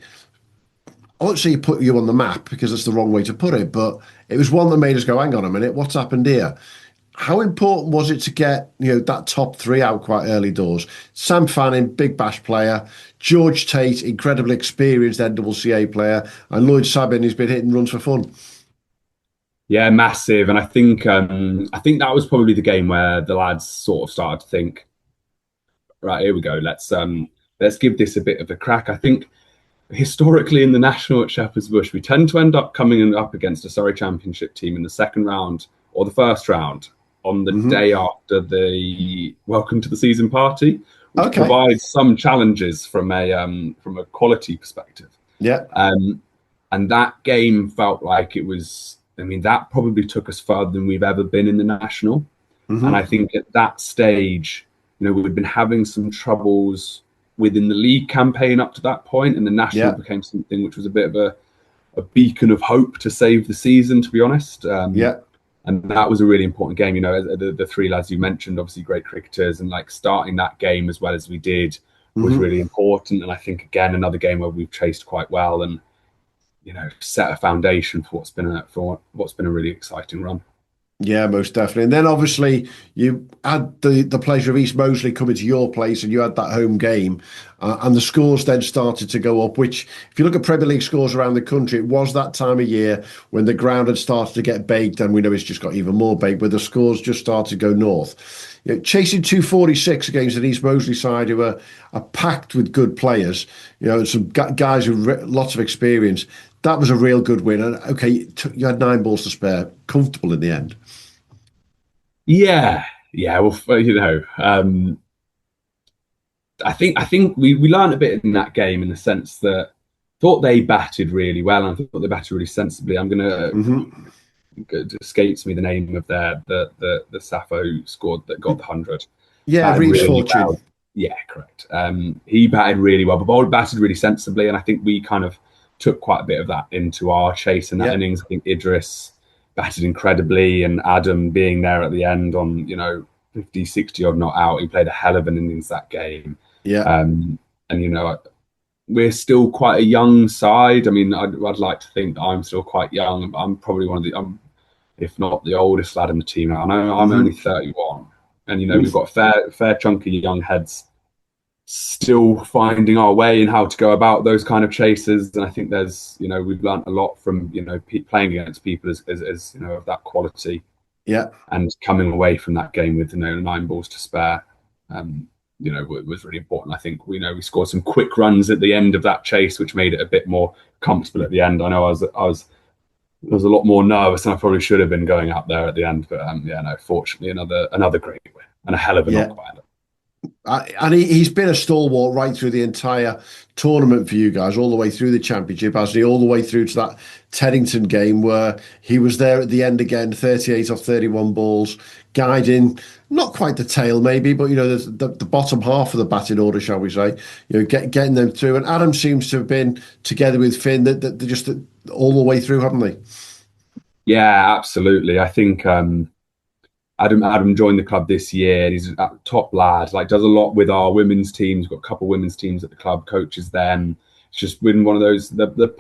I won't say put you on the map because that's the wrong way to put it, but it was one that made us go, hang on a minute, what's happened here? How important was it to get that top 3 out quite early doors? Sam Fanning, big bash player, George Tate, incredibly experienced NCCA player, and Lloyd Sabin, who's been hitting runs for fun. Yeah, massive. And I think that was probably the game where the lads sort of started to think, right, here we go, let's give this a bit of a crack. I think historically in the National at Shepherd's Bush, we tend to end up coming up against a Surrey Championship team in the second round or the first round on the day after the welcome to the season party, which provides some challenges from a quality perspective. Yeah. And that game felt like it was, that probably took us further than we've ever been in the National. And I think at that stage, we'd been having some troubles within the league campaign up to that point, and the National became something which was a bit of a beacon of hope to save the season, to be honest. And that was a really important game. The 3 lads you mentioned, obviously great cricketers, and starting that game as well as we did was really important. And I think, again, another game where we've chased quite well and set a foundation for what's been a really exciting run. Yeah, most definitely. And then obviously you had the pleasure of East Moseley coming to your place, and you had that home game, and the scores then started to go up, which, if you look at Premier League scores around the country, it was that time of year when the ground had started to get baked, and we know it's just got even more baked, where the scores just started to go north. Chasing 246 against an East Moseley side who are packed with good players, some guys with lots of experience. That was a real good win. And you had 9 balls to spare, comfortable in the end. Yeah. Well, I think we learned a bit in that game, in the sense that I thought they batted really well, and I thought they batted really sensibly. I'm gonna it escapes me the name of the Sappho squad that got the 100. Yeah, Reeves really Fortune. Well. Yeah, correct. He batted really well, but batted really sensibly, and I think we kind of took quite a bit of that into our chase in that innings. I think Idris batted incredibly, and Adam being there at the end on 50, 60 odd not out, he played a hell of an innings that game. And we're still quite a young side. I'd like to think that I'm still quite young. I'm probably if not the oldest lad in the team. I know I'm only 31, and we've got a fair chunk of young heads still finding our way in how to go about those kind of chases. And I think there's we've learned a lot from playing against people as of that quality, and coming away from that game with 9 balls to spare was really important. I think we scored some quick runs at the end of that chase, which made it a bit more comfortable at the end. I know I was I was a lot more nervous than I probably should have been going out there at the end. But fortunately, another great win and a hell of a knock by them. And he's been a stalwart right through the entire tournament for you guys, all the way through the championship, hasn't he? All the way through to that Teddington game where he was there at the end again, 38 off 31 balls, guiding not quite the tail maybe, but the bottom half of the batting order, shall we say? Getting them through. And Adam seems to have been together with Finn that they're just all the way through, haven't they? Yeah, absolutely. I think Adam joined the club this year. He's a top lad. Does a lot with our women's teams. We've got a couple of women's teams at the club, coaches them. It's just been one of those the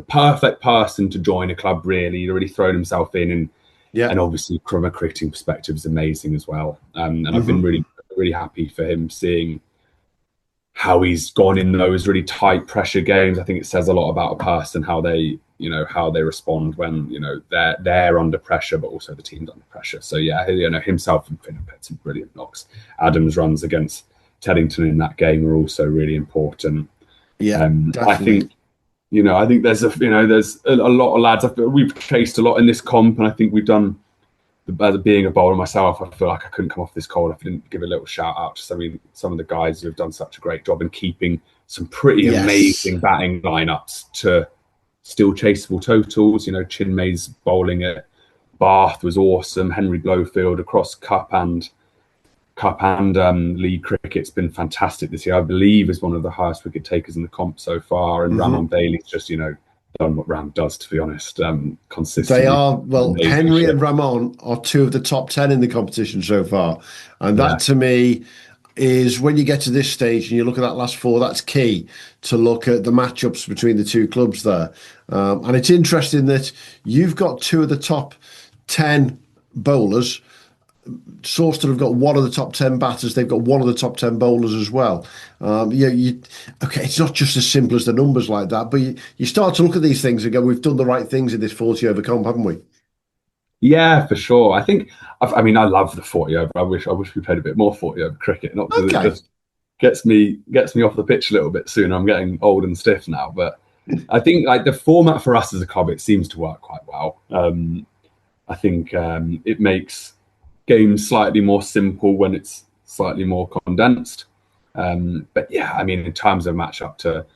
perfect person to join a club. Really thrown himself in, and obviously from a cricketing perspective is amazing as well. And I've been really happy for him, seeing how he's gone in those really tight pressure games. I think it says a lot about a person, how they respond when they're under pressure, but also the team's under pressure. So himself and Finn have had some brilliant knocks. Adam's runs against Teddington in that game were also really important. I think there's a lot of lads. We've chased a lot in this comp, and I think we've done. Being a bowler myself, I feel like I couldn't come off this cold if I didn't give a little shout out to some of the guys who have done such a great job in keeping some pretty amazing batting lineups to still chaseable totals. Chinmay's bowling at Bath was awesome. Henry Blowfield across Cup and League cricket's been fantastic this year. I believe is one of the highest wicket takers in the comp so far. And Ramon Bailey's just done what Ram does, to be honest, consistently. They are, Henry and Ramon are two of the top 10 in the competition so far. And that to me is, when you get to this stage and you look at that last four, that's key to look at the matchups between the two clubs there. And it's interesting that you've got two of the top 10 bowlers. Sawston have got one of the top 10 batters. They've got one of the top 10 bowlers as well. It's not just as simple as the numbers like that, but you start to look at these things and go, we've done the right things in this 40 over comp, haven't we? Yeah, for sure. I think, I love the 40 over. I wish we played a bit more 40 over cricket. Not because it just gets me off the pitch a little bit sooner. I'm getting old and stiff now, but I think the format for us as a club, it seems to work quite well. I think it makes games slightly more simple when it's slightly more condensed. But in terms of match up to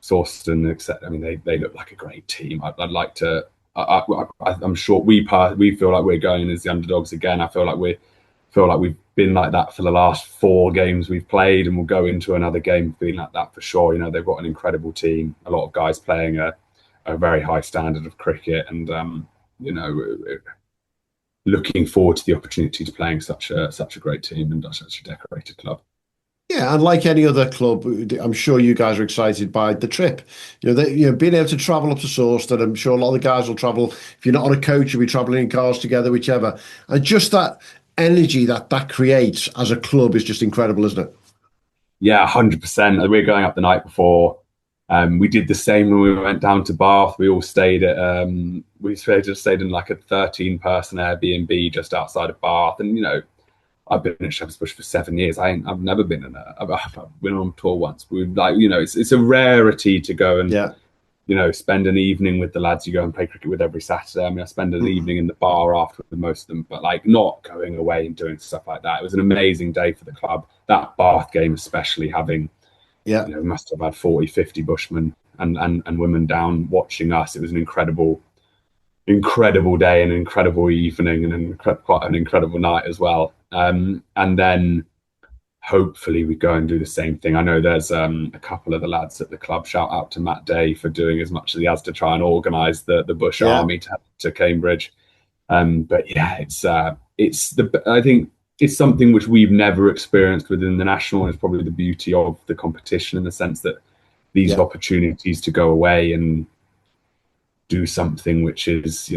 Sawston, etc., they look like a great team. I'd like to. I'm sure we feel like we're going as the underdogs again. I feel like we've been like that for the last 4 games we've played, and we'll go into another game being like that for sure. They've got an incredible team, a lot of guys playing a very high standard of cricket, and looking forward to the opportunity to playing such a great team and such a decorated club. Yeah, and like any other club, I'm sure you guys are excited by the trip. Being able to travel up to Sawston, I'm sure a lot of the guys will travel. If you're not on a coach, you'll be travelling in cars together, whichever. And just that energy that creates as a club is just incredible, isn't it? Yeah, 100%. We're going up the night before. We did the same when we went down to Bath. We all stayed at stayed in like a 13-person Airbnb just outside of Bath. And I've been at Shepherd's Bush for 7 years. I've never been in I've been on tour once. We've it's a rarity to go and spend an evening with the lads you go and play cricket with every Saturday. I spend an evening in the bar after with most of them, but not going away and doing stuff like that. It was an amazing day for the club. That Bath game, especially, having we must have had 40, 50 bushmen and women down watching us. It was an incredible day, an incredible evening, and quite an incredible night as well. And then hopefully we go and do the same thing. I know there's a couple of the lads at the club. Shout out to Matt Day for doing as much as he has to try and organise the Bush Army to Cambridge. But I think it's something which we've never experienced within the national, and it's probably the beauty of the competition in the sense that these opportunities to go away and do something which is,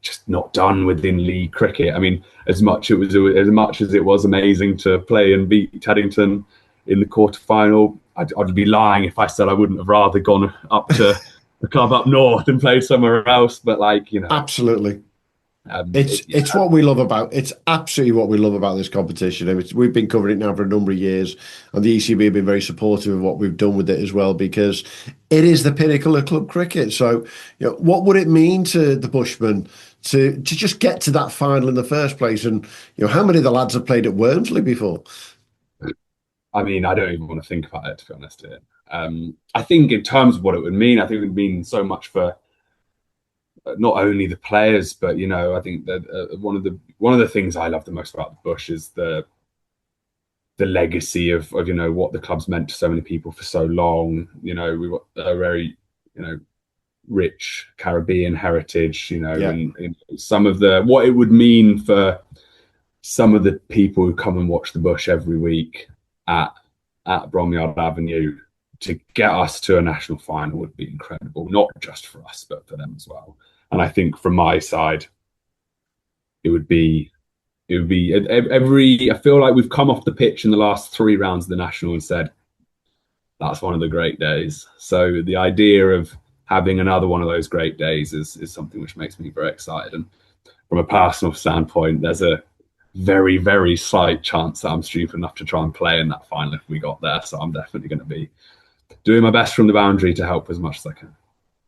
just not done within league cricket. As much as it was amazing to play and beat Teddington in the quarterfinal, I'd be lying if I said I wouldn't have rather gone up to the club up north and played somewhere else. But absolutely. It's what we love about it's absolutely what we love about this competition. We've been covering it now for a number of years, and the ECB have been very supportive of what we've done with it as well, because it is the pinnacle of club cricket. So, what would it mean to the Bushmen to just get to that final in the first place? And how many of the lads have played at Wormsley before? I mean, I don't even want to think about it, to be honest. I think in terms of what it would mean, I think it would mean so much for not only the players, but I think that one of the things I love the most about the Bush is the legacy of what the club's meant to so many people for so long. We've got a very rich Caribbean heritage, and some of what it would mean for some of the people who come and watch the Bush every week at Bromyard Avenue to get us to a national final would be incredible, not just for us, but for them as well. And I think from my side, it would be I feel like we've come off the pitch in the last 3 rounds of the national and said, that's one of the great days. So the idea of having another one of those great days is something which makes me very excited. And from a personal standpoint, there's a very, very slight chance that I'm stupid enough to try and play in that final if we got there. So I'm definitely going to be doing my best from the boundary to help as much as I can.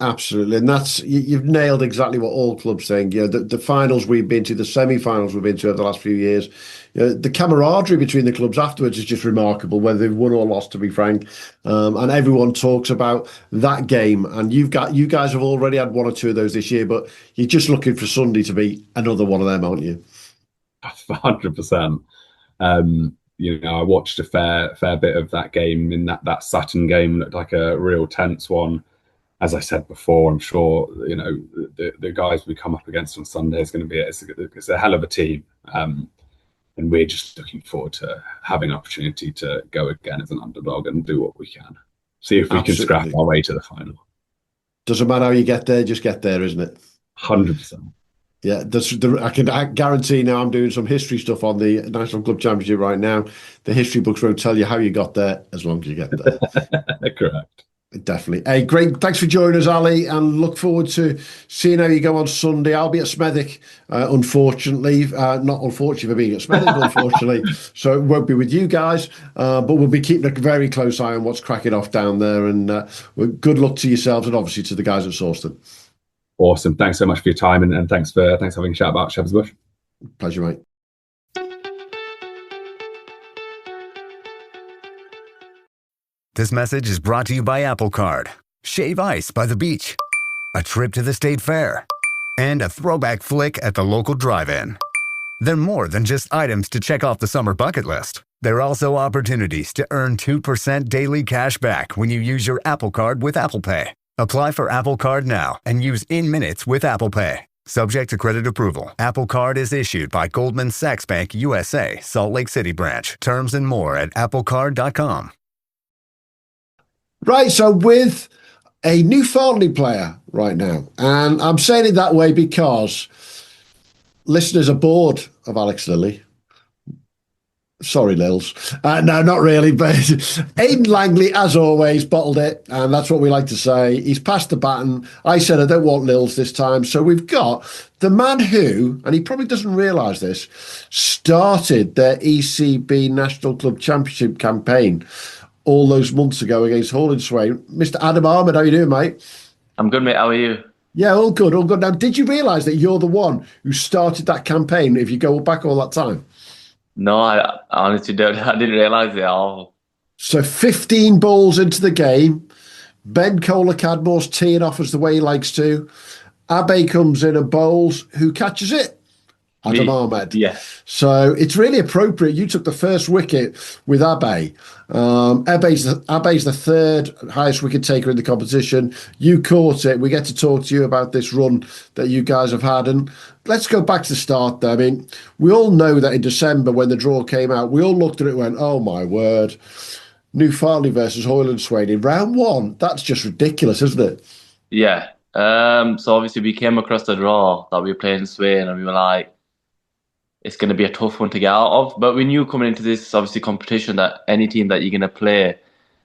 Absolutely. And you've nailed exactly what all clubs saying. The finals we've been to, the semi-finals we've been to over the last few years, the camaraderie between the clubs afterwards is just remarkable, whether they've won or lost, to be frank. And everyone talks about that game. And you guys have already had 1 or 2 of those this year, but you're just looking for Sunday to be another one of them, aren't you? 100%. I watched a fair bit of that game. In that Sutton game looked like a real tense one. As I said before, I'm sure the guys we come up against on Sunday is going to be it's a hell of a team, and we're just looking forward to having an opportunity to go again as an underdog and do what we can. See if we can scrap our way to the final. Doesn't matter how you get there, just get there, isn't it? 100%. Yeah, I guarantee now I'm doing some history stuff on the National Club Championship right now. The history books won't tell you how you got there as long as you get there. Correct. Definitely. Hey, great. Thanks for joining us, Ali, and look forward to seeing how you go on Sunday. I'll be at Smethwick, unfortunately. Not unfortunately for being at Smethwick, unfortunately. So it won't be with you guys, but we'll be keeping a very close eye on what's cracking off down there. And good luck to yourselves and obviously to the guys at Sawston. Awesome. Thanks so much for your time, and thanks for having a chat about Shepherd's Bush. Pleasure, mate. This message is brought to you by Apple Card. Shave ice by the beach. A trip to the state fair. And a throwback flick at the local drive-in. They're more than just items to check off the summer bucket list. They're also opportunities to earn 2% daily cash back when you use your Apple Card with Apple Pay. Apply for Apple Card now and use in minutes with Apple Pay. Subject to credit approval. Apple Card is issued by Goldman Sachs Bank USA, Salt Lake City branch. Terms and more at applecard.com. Right, so with a new Farnley player right now, and I'm saying it that way because listeners are bored of Alex Lilly. Sorry, Lils. No, not really, but Aidan Langley, as always, bottled it, and that's what we like to say. He's passed the baton. I said I don't want Lils this time, so we've got the man who, and he probably doesn't realise this, started their ECB National Club Championship campaign all those months ago against Hall and Swain. Mr. Adam Ahmed, how you doing, mate? I'm good, mate. How are you? Yeah, all good, all good. Now, did you realise that you're the one who started that campaign if you go back all that time? No, I honestly don't. I didn't realise it all. So 15 balls into the game. Ben Kohler-Cadmore's teeing off as the way he likes to. Abe comes in and bowls. Who catches it? Adam Ahmed. Yeah. So it's really appropriate. You took the first wicket with Abe. Abe's the third highest wicket taker in the competition. You caught it. We get to talk to you about this run that you guys have had. And let's go back to the start there. I mean, we all know that in December when the draw came out, we all looked at it and went, oh my word, New Farnley versus Hoyland Swain in round 1. That's just ridiculous, isn't it? Yeah. So obviously we came across the draw that we were playing Swain and we were like, it's going to be a tough one to get out of. But we knew coming into this, obviously, competition that any team that you're going to play,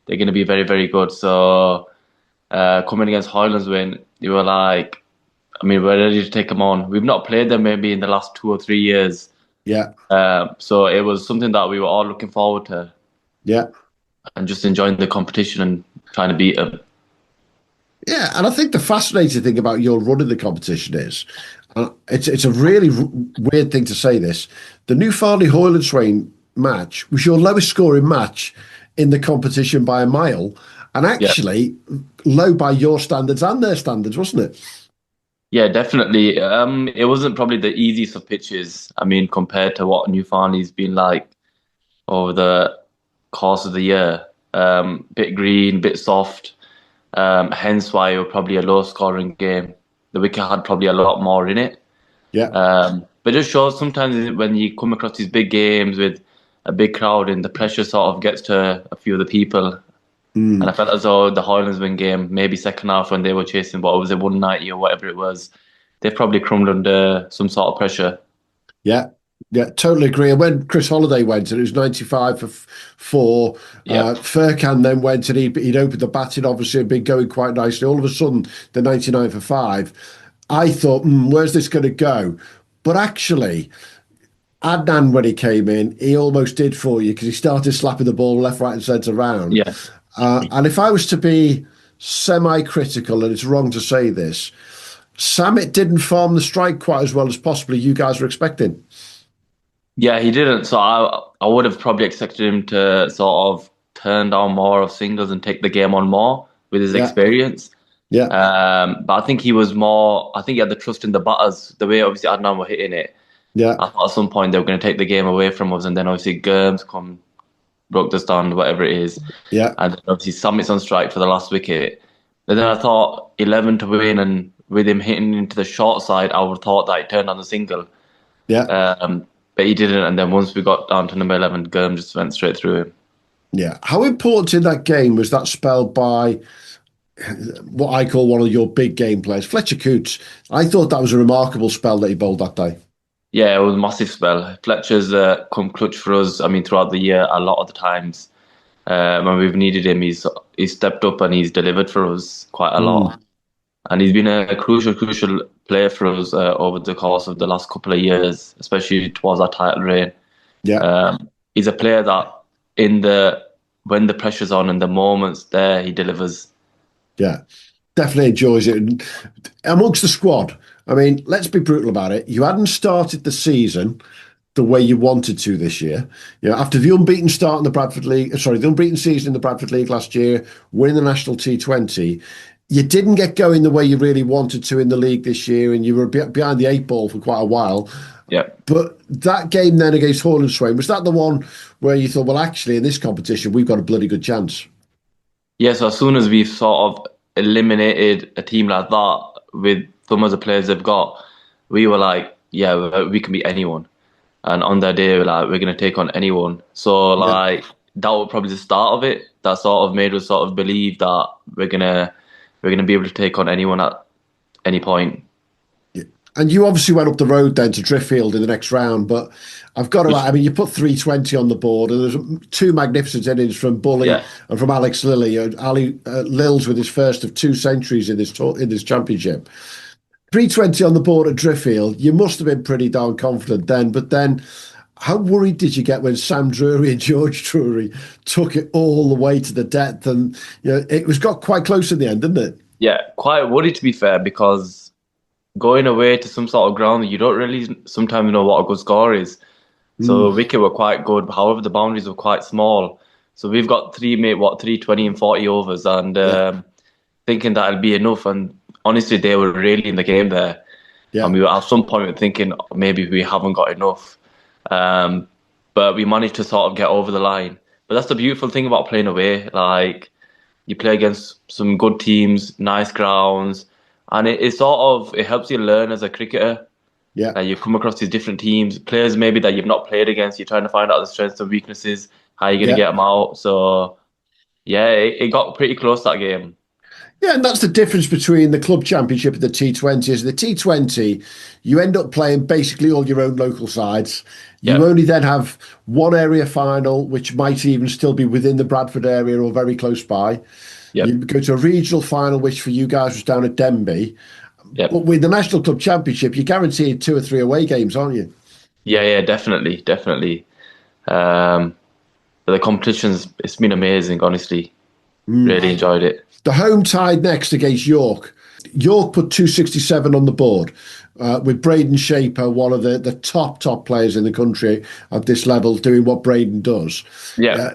they're going to be very, very good. So coming against Highlands when you were like, I mean, we're ready to take them on. We've not played them maybe in the last 2 or 3 years. Yeah. So it was something that we were all looking forward to. Yeah. And just enjoying the competition and trying to beat them. Yeah, and I think the fascinating thing about your run in the competition is, it's a really weird thing to say this, the new Farnley Hoyland Swain match was your lowest scoring match in the competition by a mile, and actually low by your standards and their standards, wasn't it? Yeah, definitely. It wasn't probably the easiest of pitches. I mean, compared to what New Farnley's been like over the course of the year. Bit green, bit soft. Hence why it was probably a low scoring game. The wicket had probably a lot more in it. Yeah. But it just shows sometimes when you come across these big games with a big crowd and the pressure sort of gets to a few of the people. And I felt as though the Highlands win game, maybe second half when they were chasing, what was it, 190 or whatever it was, they probably crumbled under some sort of pressure. Yeah. Yeah, totally agree. And when Chris Holliday went, and it was 95 for 4, Furkan then went and he'd opened the batting, obviously, and been going quite nicely. All of a sudden, the 99 for 5. I thought, where's this going to go? But actually, Adnan, when he came in, he almost did for you because he started slapping the ball left, right, and centre round. Yeah. And if I was to be semi-critical, and it's wrong to say this, Samit didn't farm the strike quite as well as possibly you guys were expecting. Yeah, he didn't. So I would have probably expected him to sort of turn down more of singles and take the game on more with his experience. Yeah. But I think he was more, I think he had the trust in the batters, the way obviously Adnan were hitting it. Yeah. I thought at some point they were going to take the game away from us, and then obviously Germs broke the stand, whatever it is. Yeah. And then obviously Summit's on strike for the last wicket. And then I thought 11 to win, and with him hitting into the short side, I would have thought that he turned on the single. Yeah. But he didn't, and then once we got down to number 11, Germ just went straight through him. Yeah. How important in that game was that spell by what I call one of your big game players, Fletcher Coots? I thought that was a remarkable spell that he bowled that day. Yeah, it was a massive spell. Fletcher's come clutch for us, I mean, throughout the year, a lot of the times. When we've needed him, he's stepped up and he's delivered for us quite a lot. And he's been a crucial player for us over the course of the last couple of years, especially towards our title reign. Yeah. He's a player that when the pressure's on and the moments there, he delivers. Yeah, definitely enjoys it. And amongst the squad, I mean, let's be brutal about it. You hadn't started the season the way you wanted to this year. You know, after the unbeaten start in the Bradford League, the unbeaten season in the Bradford League last year, winning the National T20, you didn't get going the way you really wanted to in the league this year, and you were behind the 8 ball for quite a while. Yeah. But that game then against Hoyland Swain, was that the one where you thought, well, actually, in this competition, we've got a bloody good chance? Yeah, so as soon as we've sort of eliminated a team like that with some of the players they've got, we were like, yeah, we can beat anyone. And on that day, we're going to take on anyone. So that was probably the start of it. That sort of made us sort of believe that we're gonna be able to take on anyone at any point. Yeah. And you obviously went up the road then to Driffield in the next round, but I've got to, I mean, you put 320 on the board, and there's 2 magnificent innings from Bully and from Alex Lilly. Lils with his first of 2 centuries in this championship. 320 on the board at Driffield. You must have been pretty darn confident then, but then how worried did you get when Sam Drury and George Drury took it all the way to the depth? And it got quite close in the end, didn't it? Yeah, quite worried, to be fair, because going away to some sort of ground, you don't really sometimes know what a good score is. So wicket were quite good, however the boundaries were quite small. So we've got 320 and 40 overs, and thinking that it'll be enough. And honestly, they were really in the game there. Yeah. And we were at some point thinking maybe we haven't got enough. But we managed to sort of get over the line. But that's the beautiful thing about playing away. Like, you play against some good teams, nice grounds, and it helps you learn as a cricketer. Yeah. You come across these different teams, players maybe that you've not played against. You're trying to find out the strengths and weaknesses, how you're going to get them out. So, yeah, it got pretty close, that game. Yeah, and that's the difference between the club championship and the T20. Is the T20, you end up playing basically all your own local sides. You only then have one area final, which might even still be within the Bradford area or very close by. You go to a regional final, which for you guys was down at Denby. Yep. But with the National Club Championship, you're guaranteed 2 or 3 away games, aren't you? Yeah, definitely. But the competitions, it's been amazing, honestly. Really enjoyed it. The home tied next against York. York put 267 on the board with Braden Shaper, one of the top players in the country at this level, doing what Braden does. Yeah.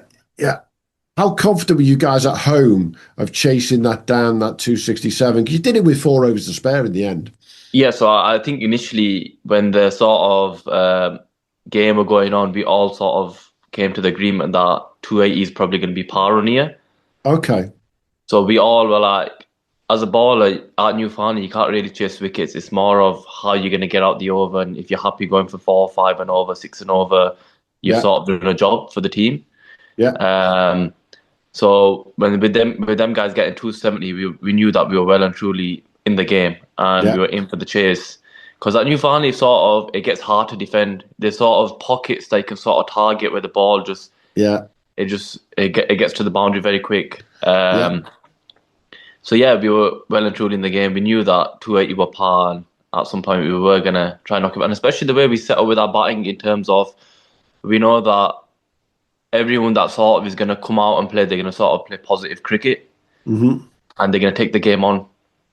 How confident were you guys at home of chasing that down, that 267? Because you did it with 4 overs to spare in the end. Yeah, so I think initially when the sort of game were going on, we all sort of came to the agreement that 280 is probably going to be par on here. Okay. So we all were like, as a baller at New Farnley, you can't really chase wickets. It's more of how you're going to get out the over. And if you're happy going for 4, 5 and over, 6 and over, you've sort of done a job for the team. Yeah. So when with them guys getting 270, we knew that we were well and truly in the game and we were in for the chase. Because at New Farnley, sort of, it gets hard to defend. There's sort of pockets they can sort of target where the ball just it gets to the boundary very quick. So we were well and truly in the game. We knew that 280 were par, and at some point we were gonna try and knock it. And especially the way we set up with our batting, in terms of we know that everyone that sort of is gonna come out and play, they're gonna sort of play positive cricket, and they're gonna take the game on.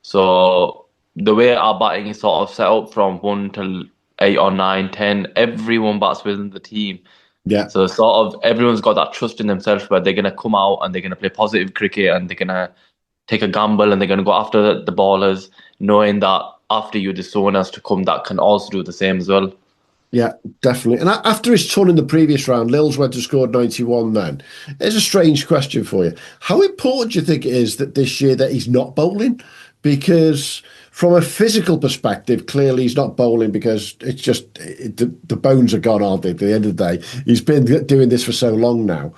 So the way our batting is sort of set up from 1 till 8 or 9, 10, everyone bats within the team. Yeah. So sort of everyone's got that trust in themselves where they're gonna come out and they're gonna play positive cricket and they're gonna take a gamble and they're gonna go after the ballers, knowing that after you there's someone else to come that can also do the same as well. Yeah, definitely. And after his ton in the previous round, Lils went to score 91 then. Here's a strange question for you. How important do you think it is that this year that he's not bowling? Because from a physical perspective, clearly he's not bowling because it's just the bones are gone, aren't they? At the end of the day, he's been doing this for so long now.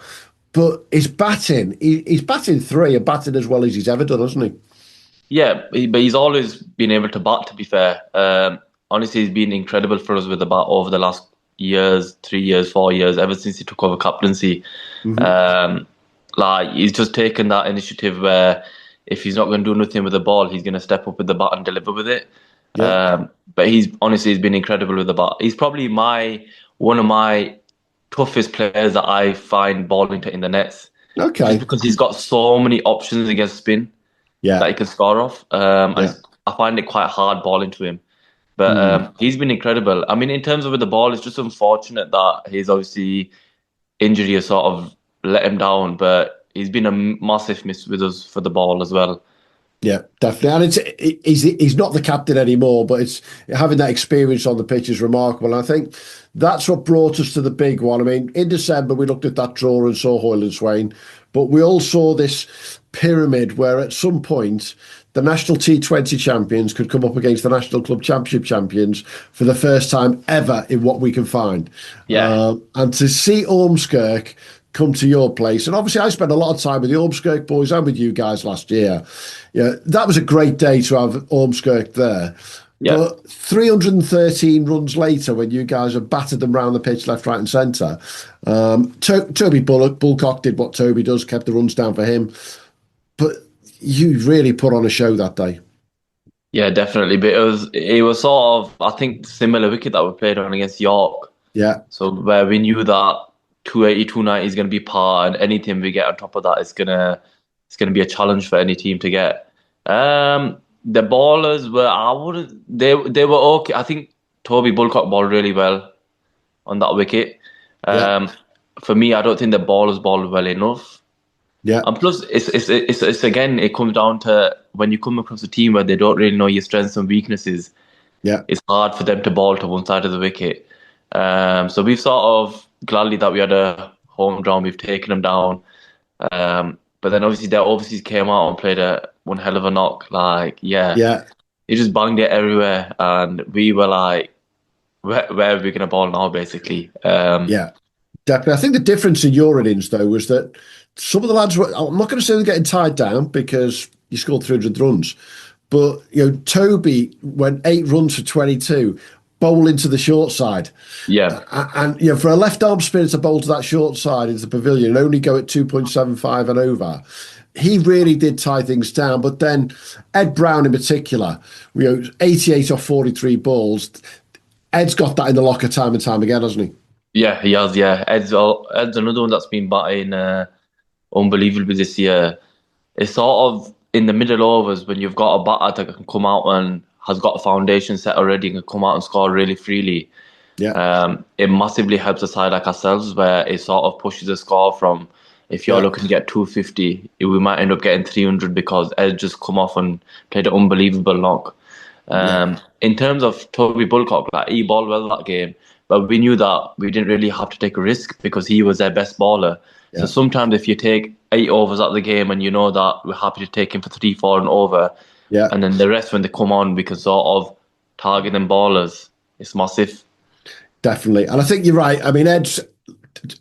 But his batting, he's batting 3 and batting as well as he's ever done, hasn't he? Yeah, but he's always been able to bat, to be fair. Honestly, he's been incredible for us with the bat over the last years, 3 years, 4 years, ever since he took over captaincy. He's just taken that initiative where if he's not going to do nothing with the ball, he's going to step up with the bat and deliver with it. But he's been incredible with the bat. He's probably one of my toughest players that I find bowling in the nets. Okay. Just because he's got so many options against spin that he can score off. I find it quite hard bowling to him. But he's been incredible. I mean, in terms of with the ball, it's just unfortunate that his obviously injury has sort of let him down. But he's been a massive miss with us for the ball as well. Yeah, definitely. And he's not the captain anymore, but it's having that experience on the pitch is remarkable. And I think that's what brought us to the big one. I mean, in December, we looked at that draw and saw Hoyle and Swain, but we all saw this pyramid where at some point the National T20 champions could come up against the National Club Championship champions for the first time ever in what we can find. And to see Ormskirk come to your place, and obviously I spent a lot of time with the Ormskirk boys and with you guys last year. That was a great day to have Ormskirk there. But 313 runs later, when you guys have battered them round the pitch left, right and centre, Toby Bullock did what Toby does, kept the runs down for him. But you really put on a show that day. Yeah, definitely. But it was sort of, I think, similar wicket that we played on against York. Yeah. So where we knew that 280, 290 is going to be par, and anything we get on top of that is going to be a challenge for any team to get. The ballers they were okay. I think Toby Bullock bowled really well on that wicket. For me, I don't think the ballers bowled well enough. Yeah. And plus, it's again, it comes down to when you come across a team where they don't really know your strengths and weaknesses. Yeah. It's hard for them to bowl to one side of the wicket. So we've sort of, gladly that we had a home ground, we've taken them down. But then obviously their overseas came out and played one hell of a knock. He just banged it everywhere, and we were like, where are we going to bowl now, basically? Definitely. I think the difference in your innings, though, was that some of the lads were, I'm not going to say they're getting tied down because you scored 300 runs, but Toby went 8 runs for 22, bowling to the short side. And for a left arm spinner to bowl to that short side into the pavilion and only go at 2.75 and over, he really did tie things down. But then Ed Brown in particular, 88 off 43 balls. Ed's got that in the locker time and time again, hasn't he? Yeah, he has. Yeah, Ed's another one that's been batting unbelievably this year. It's sort of in the middle overs when you've got a batter that can come out and has got a foundation set already and can come out and score really freely. Yeah. It massively helps a side like ourselves where it sort of pushes the score from, if you're looking to get 250, we might end up getting 300 because Ed just come off and played an unbelievable knock. In terms of Toby Bulcock, he bowled well that game, but we knew that we didn't really have to take a risk because he was their best bowler. Yeah. So sometimes if you take 8 overs out of the game and you know that we're happy to take him for 3, 4 and over, and then the rest when they come on, we can sort of target them bowlers. It's massive. Definitely. And I think you're right. I mean, Ed's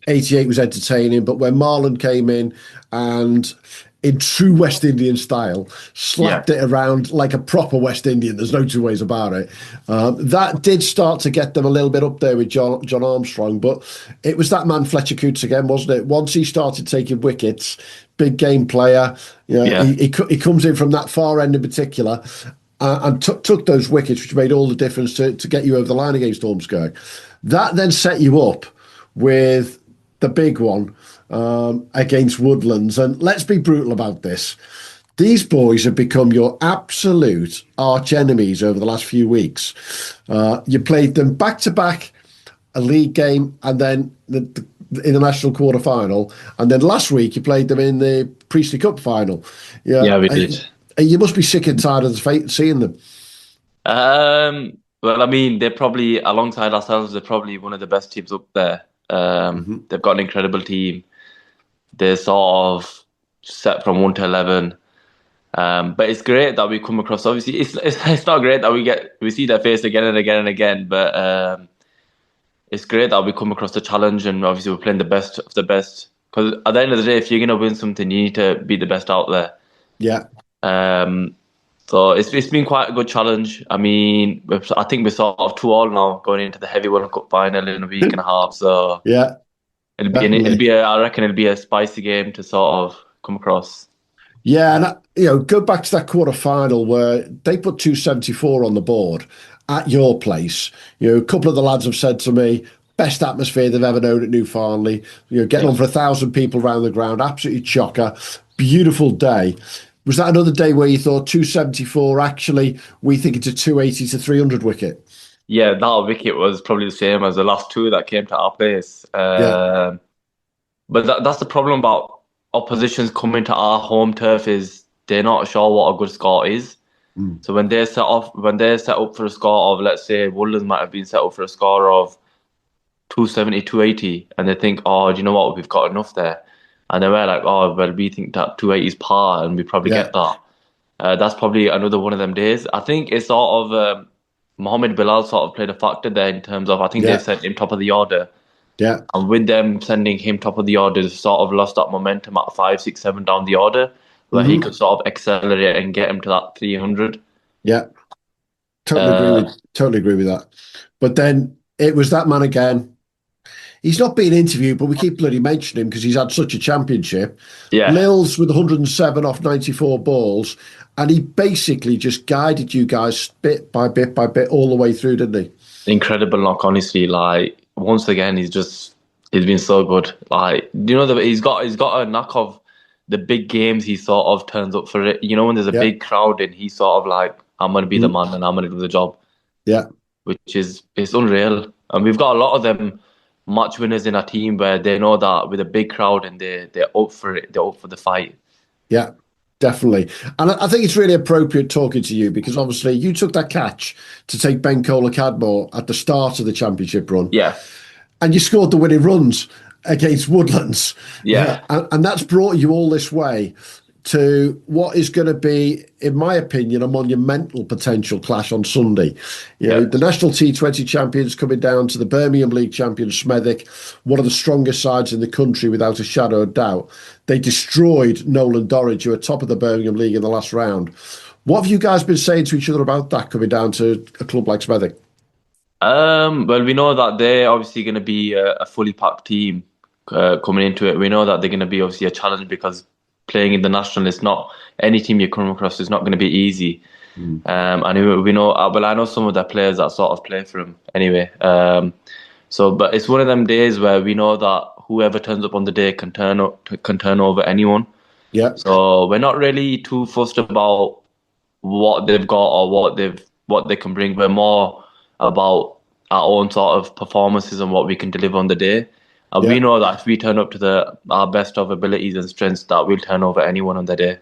88 was entertaining, but when Marlon came in and in true West Indian style, slapped it around like a proper West Indian, there's no two ways about it. That did start to get them a little bit up there with John Armstrong, but it was that man Fletcher Coates again, wasn't it? Once he started taking wickets, big game player, he comes in from that far end in particular, and took those wickets, which made all the difference to get you over the line against Ormskirk. That then set you up with the big one against Woodlands. And let's be brutal about this. These boys have become your absolute arch enemies over the last few weeks. You played them back-to-back, a league game, and then in the national quarter-final. And then last week you played them in the Priestley Cup final. Yeah, we did. You must be sick and tired of seeing them. Well, I mean, they're probably, alongside ourselves, they're probably one of the best teams up there. They've got an incredible team. They're sort of set from 1 to 11. But it's great that we come across. Obviously, it's not great that we see their face again and again and again. But it's great that we come across the challenge, and obviously we're playing the best of the best. Because at the end of the day, if you're going to win something, you need to be the best out there. Yeah. So it's been quite a good challenge. I mean, I think we're sort of 2-2 now going into the Heavy World Cup final in a week and a half. So yeah, I reckon it'll be a spicy game to sort of come across. Yeah, and go back to that quarter final where they put 274 on the board at your place. A couple of the lads have said to me, best atmosphere they've ever known at New Farnley. Getting on for 1,000 people around the ground, absolutely chocker. Beautiful day. Was that another day where you thought 274, actually, we think it's a 280 to 300 wicket? Yeah, that wicket was probably the same as the last 2 that came to our place. But that's the problem about oppositions coming to our home turf is they're not sure what a good score is. So when they're set up for a score of, let's say, Woodlands might have been set up for a score of 270, 280, and they think, do you know what, we've got enough there. And then we're like, well, we think that 280 is par and we probably get that. That's probably another one of them days. I think it's sort of Mohammed Bilal sort of played a factor there in terms of, I think they sent him top of the order. Yeah. And with them sending him top of the order, they sort of lost that momentum at 5, 6, 7 down the order, where he could sort of accelerate and get him to that 300. Yeah. Totally agree with that. But then it was that man again. He's not being interviewed, but we keep bloody mentioning him because he's had such a championship. Yeah. Mills with 107 off 94 balls, and he basically just guided you guys bit by bit by bit all the way through, didn't he? Incredible knock, honestly. Like, once again, he's been so good. Like, he's got a knack of the big games. He sort of turns up for it. When there's a big crowd and he's sort of like, I'm going to be the man and I'm going to do the job. Yeah. It's unreal. And we've got a lot of them match winners in our team where they know that with a big crowd and they're up for it, they're up for the fight. Yeah, definitely. And I think it's really appropriate talking to you because obviously you took that catch to take Ben Kohler-Cadmore at the start of the championship run. Yeah. And you scored the winning runs against Woodlands. Yeah. And that's brought you all this way to what is going to be, in my opinion, a monumental potential clash on Sunday. The National T20 champions coming down to the Birmingham League champions, Smethwick, one of the strongest sides in the country without a shadow of doubt. They destroyed Nolan Dorridge, who are top of the Birmingham League in the last round. What have you guys been saying to each other about that coming down to a club like Smethwick? Well, we know that they're obviously going to be a fully packed team coming into it. We know that they're going to be obviously a challenge because playing in the national, it's not any team you come across is not going to be easy. And we know, well, I know some of the players that sort of play for him anyway. But it's one of them days where we know that whoever turns up on the day can turn over anyone. Yeah. So we're not really too fussed about what they've got or what they can bring. We're more about our own sort of performances and what we can deliver on the day. And we know that if we turn up to our best of abilities and strengths, that we'll turn over anyone on the day.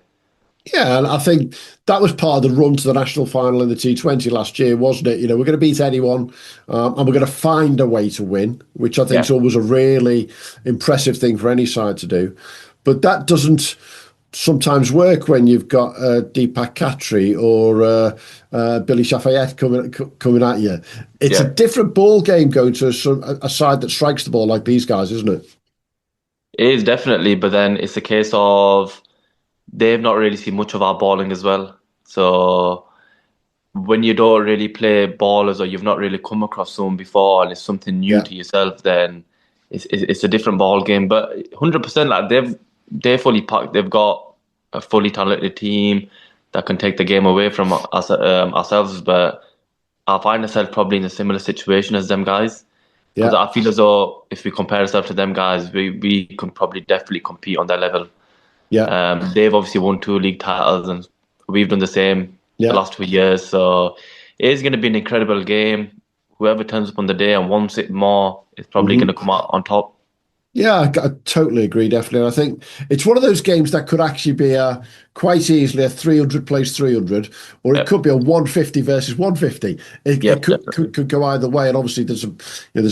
Yeah, and I think that was part of the run to the national final in the T20 last year, wasn't it? We're going to beat anyone, and we're going to find a way to win, which I think is always a really impressive thing for any side to do. But that doesn't sometimes work when you've got Deepak Khatri or Billy Shafayette coming at you. It's a different ball game going to a side that strikes the ball like these guys, isn't it? It is definitely, but then it's a case of they've not really seen much of our balling as well. So when you don't really play ballers or you've not really come across someone before and it's something new to yourself, then it's a different ball game. But 100%, like they're fully packed. They've got a fully talented team that can take the game away from us, ourselves. But I find myself probably in a similar situation as them guys. Because I feel as though if we compare ourselves to them guys, we can probably definitely compete on their level. Yeah. They've obviously won 2 league titles and we've done the same the last 2 years. So it is going to be an incredible game. Whoever turns up on the day and wants it more is probably going to come out on top. Yeah, I totally agree, definitely. I think it's one of those games that could actually be quite easily a 300 plays 300, or it could be a 150 versus 150. It could go either way. And obviously, there's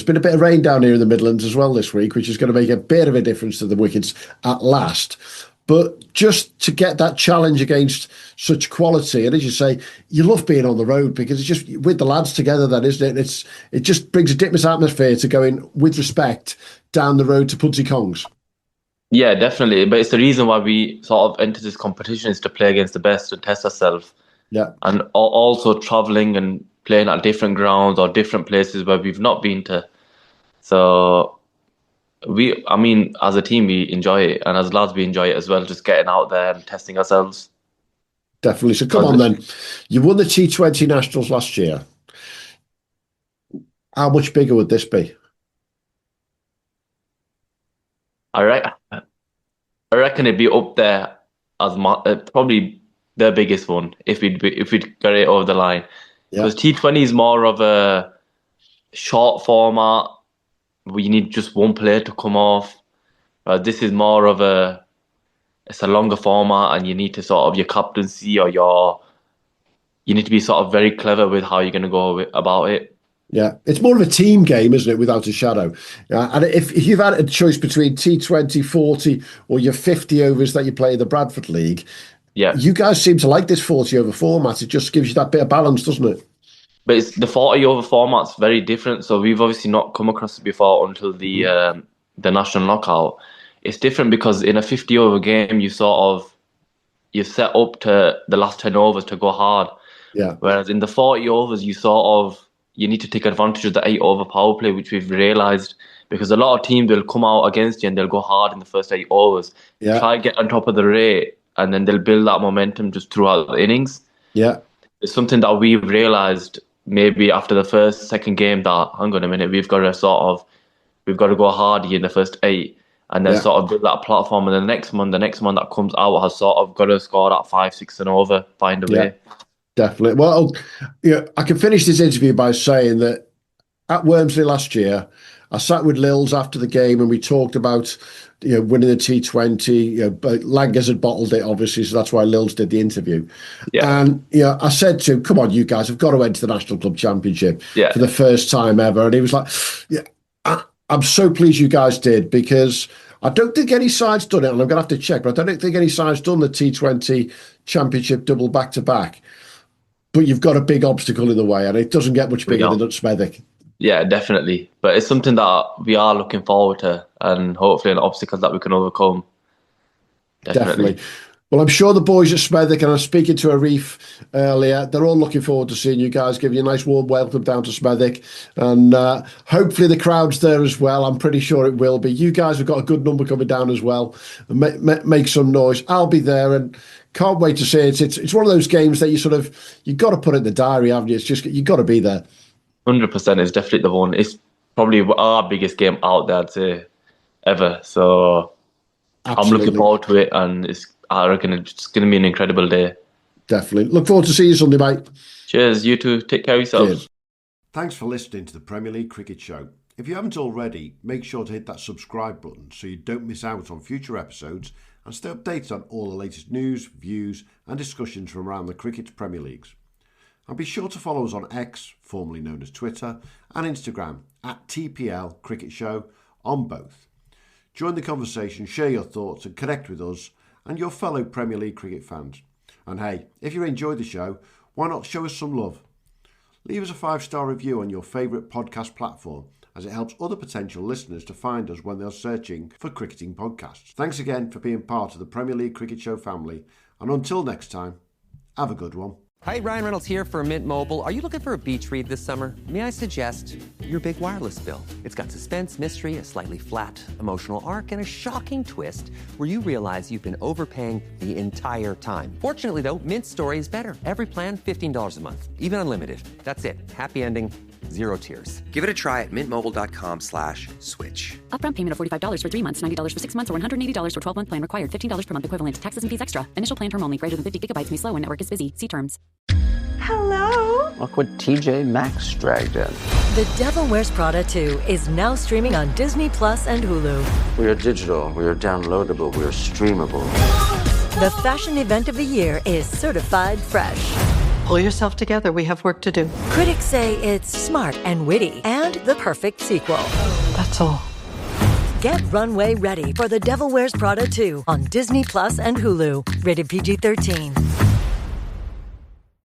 been a bit of rain down here in the Midlands as well this week, which is going to make a bit of a difference to the wickets at last. But just to get that challenge against such quality, and as you say, you love being on the road because it's just with the lads together, then, isn't it? It just brings a different atmosphere to going with respect down the road to Pudsey Kongs. Yeah, definitely. But it's the reason why we sort of enter this competition is to play against the best and test ourselves. Yeah. And also travelling and playing at different grounds or different places where we've not been to. So as a team, we enjoy it, and as lads, we enjoy it as well, just getting out there and testing ourselves. Definitely. So come on then. You won the T20 Nationals last year. How much bigger would this be? I reckon it'd be up there as probably the biggest one if we'd got it over the line. Because T20 is more of a short format. We need just one player to come off. This is more of it's a longer format, and you need to sort of your captaincy or you need to be sort of very clever with how you're going to go about it. Yeah, it's more of a team game, isn't it, without a shadow? And if you've had a choice between T20, 40 or your 50 overs that you play in the Bradford League, you guys seem to like this 40 over format. It just gives you that bit of balance, doesn't it? But the 40 over format's very different. So we've obviously not come across it before until the national knockout. It's different because in a 50 over game, you set up to the last 10 overs to go hard. Yeah. Whereas in the 40 overs, you need to take advantage of the 8 over power play, which we've realised, because a lot of teams will come out against you and they'll go hard in the first 8 overs. Yeah. Try to get on top of the rate, and then they'll build that momentum just throughout the innings. Yeah. It's something that we've realised maybe after the second game that, hang on a minute, we've got to go hard in the first 8 and then sort of build that platform. And the next one that comes out has sort of got to score that 5, 6 and over, find a way. Definitely. Well, I can finish this interview by saying that at Wormsley last year, I sat with Lils after the game and we talked about winning the T20. Langers had bottled it, obviously, so that's why Lils did the interview. Yeah. And I said to him, "Come on, you guys have got to enter the National Club Championship for the first time ever." And he was like, I'm so pleased you guys did, because I don't think any side's done it, and I'm going to have to check, but I don't think any side's done the T20 Championship double back-to-back. But you've got a big obstacle in the way, and it doesn't get much bigger than Smethwick. Yeah, definitely. But it's something that we are looking forward to, and hopefully an obstacle that we can overcome. Definitely. Well, I'm sure the boys at Smethwick, and I was speaking to Arif earlier, they're all looking forward to seeing you guys, give you a nice warm welcome down to Smethwick. And hopefully the crowd's there as well. I'm pretty sure it will be. You guys have got a good number coming down as well. Make some noise. I'll be there and can't wait to see it. It's one of those games that you've got to put it in the diary, haven't you? It's just, you've got to be there. 100% is definitely the one. It's probably our biggest game out there, I'd say, ever. So absolutely. I'm looking forward to it, and I reckon it's going to be an incredible day. Definitely. Look forward to seeing you Sunday, mate. Cheers. You too. Take care of yourselves. Cheers. Thanks for listening to the Premier League Cricket Show. If you haven't already, make sure to hit that subscribe button so you don't miss out on future episodes and stay updated on all the latest news, views and discussions from around the cricket's Premier Leagues. And be sure to follow us on X, formerly known as Twitter, and Instagram at TPL Cricket Show on both. Join the conversation, share your thoughts and connect with us and your fellow Premier League cricket fans. And hey, if you enjoyed the show, why not show us some love? Leave us a 5-star review on your favourite podcast platform, as it helps other potential listeners to find us when they're searching for cricketing podcasts. Thanks again for being part of the Premier League Cricket Show family, and until next time, have a good one. Hi, Ryan Reynolds here for Mint Mobile. Are you looking for a beach read this summer? May I suggest your big wireless bill? It's got suspense, mystery, a slightly flat emotional arc, and a shocking twist where you realize you've been overpaying the entire time. Fortunately, though, Mint's story is better. Every plan, $15 a month, even unlimited. That's it. Happy ending, 0 tears. Give it a try at mintmobile.com/switch. Upfront payment of $45 for 3 months, $90 for 6 months, or $180 for 12-month plan required. $15 per month equivalent. Taxes and fees extra. Initial plan term only. Greater than 50 gigabytes may slow when network is busy. See terms. Hello. Look what TJ Maxx dragged in. The Devil Wears Prada 2 is now streaming on Disney Plus and Hulu. We are digital, we are downloadable, we are streamable. The fashion event of the year is certified fresh. Pull yourself together, we have work to do. Critics say it's smart and witty and the perfect sequel. That's all. Get runway ready for The Devil Wears Prada 2 on Disney Plus and Hulu. Rated PG-13.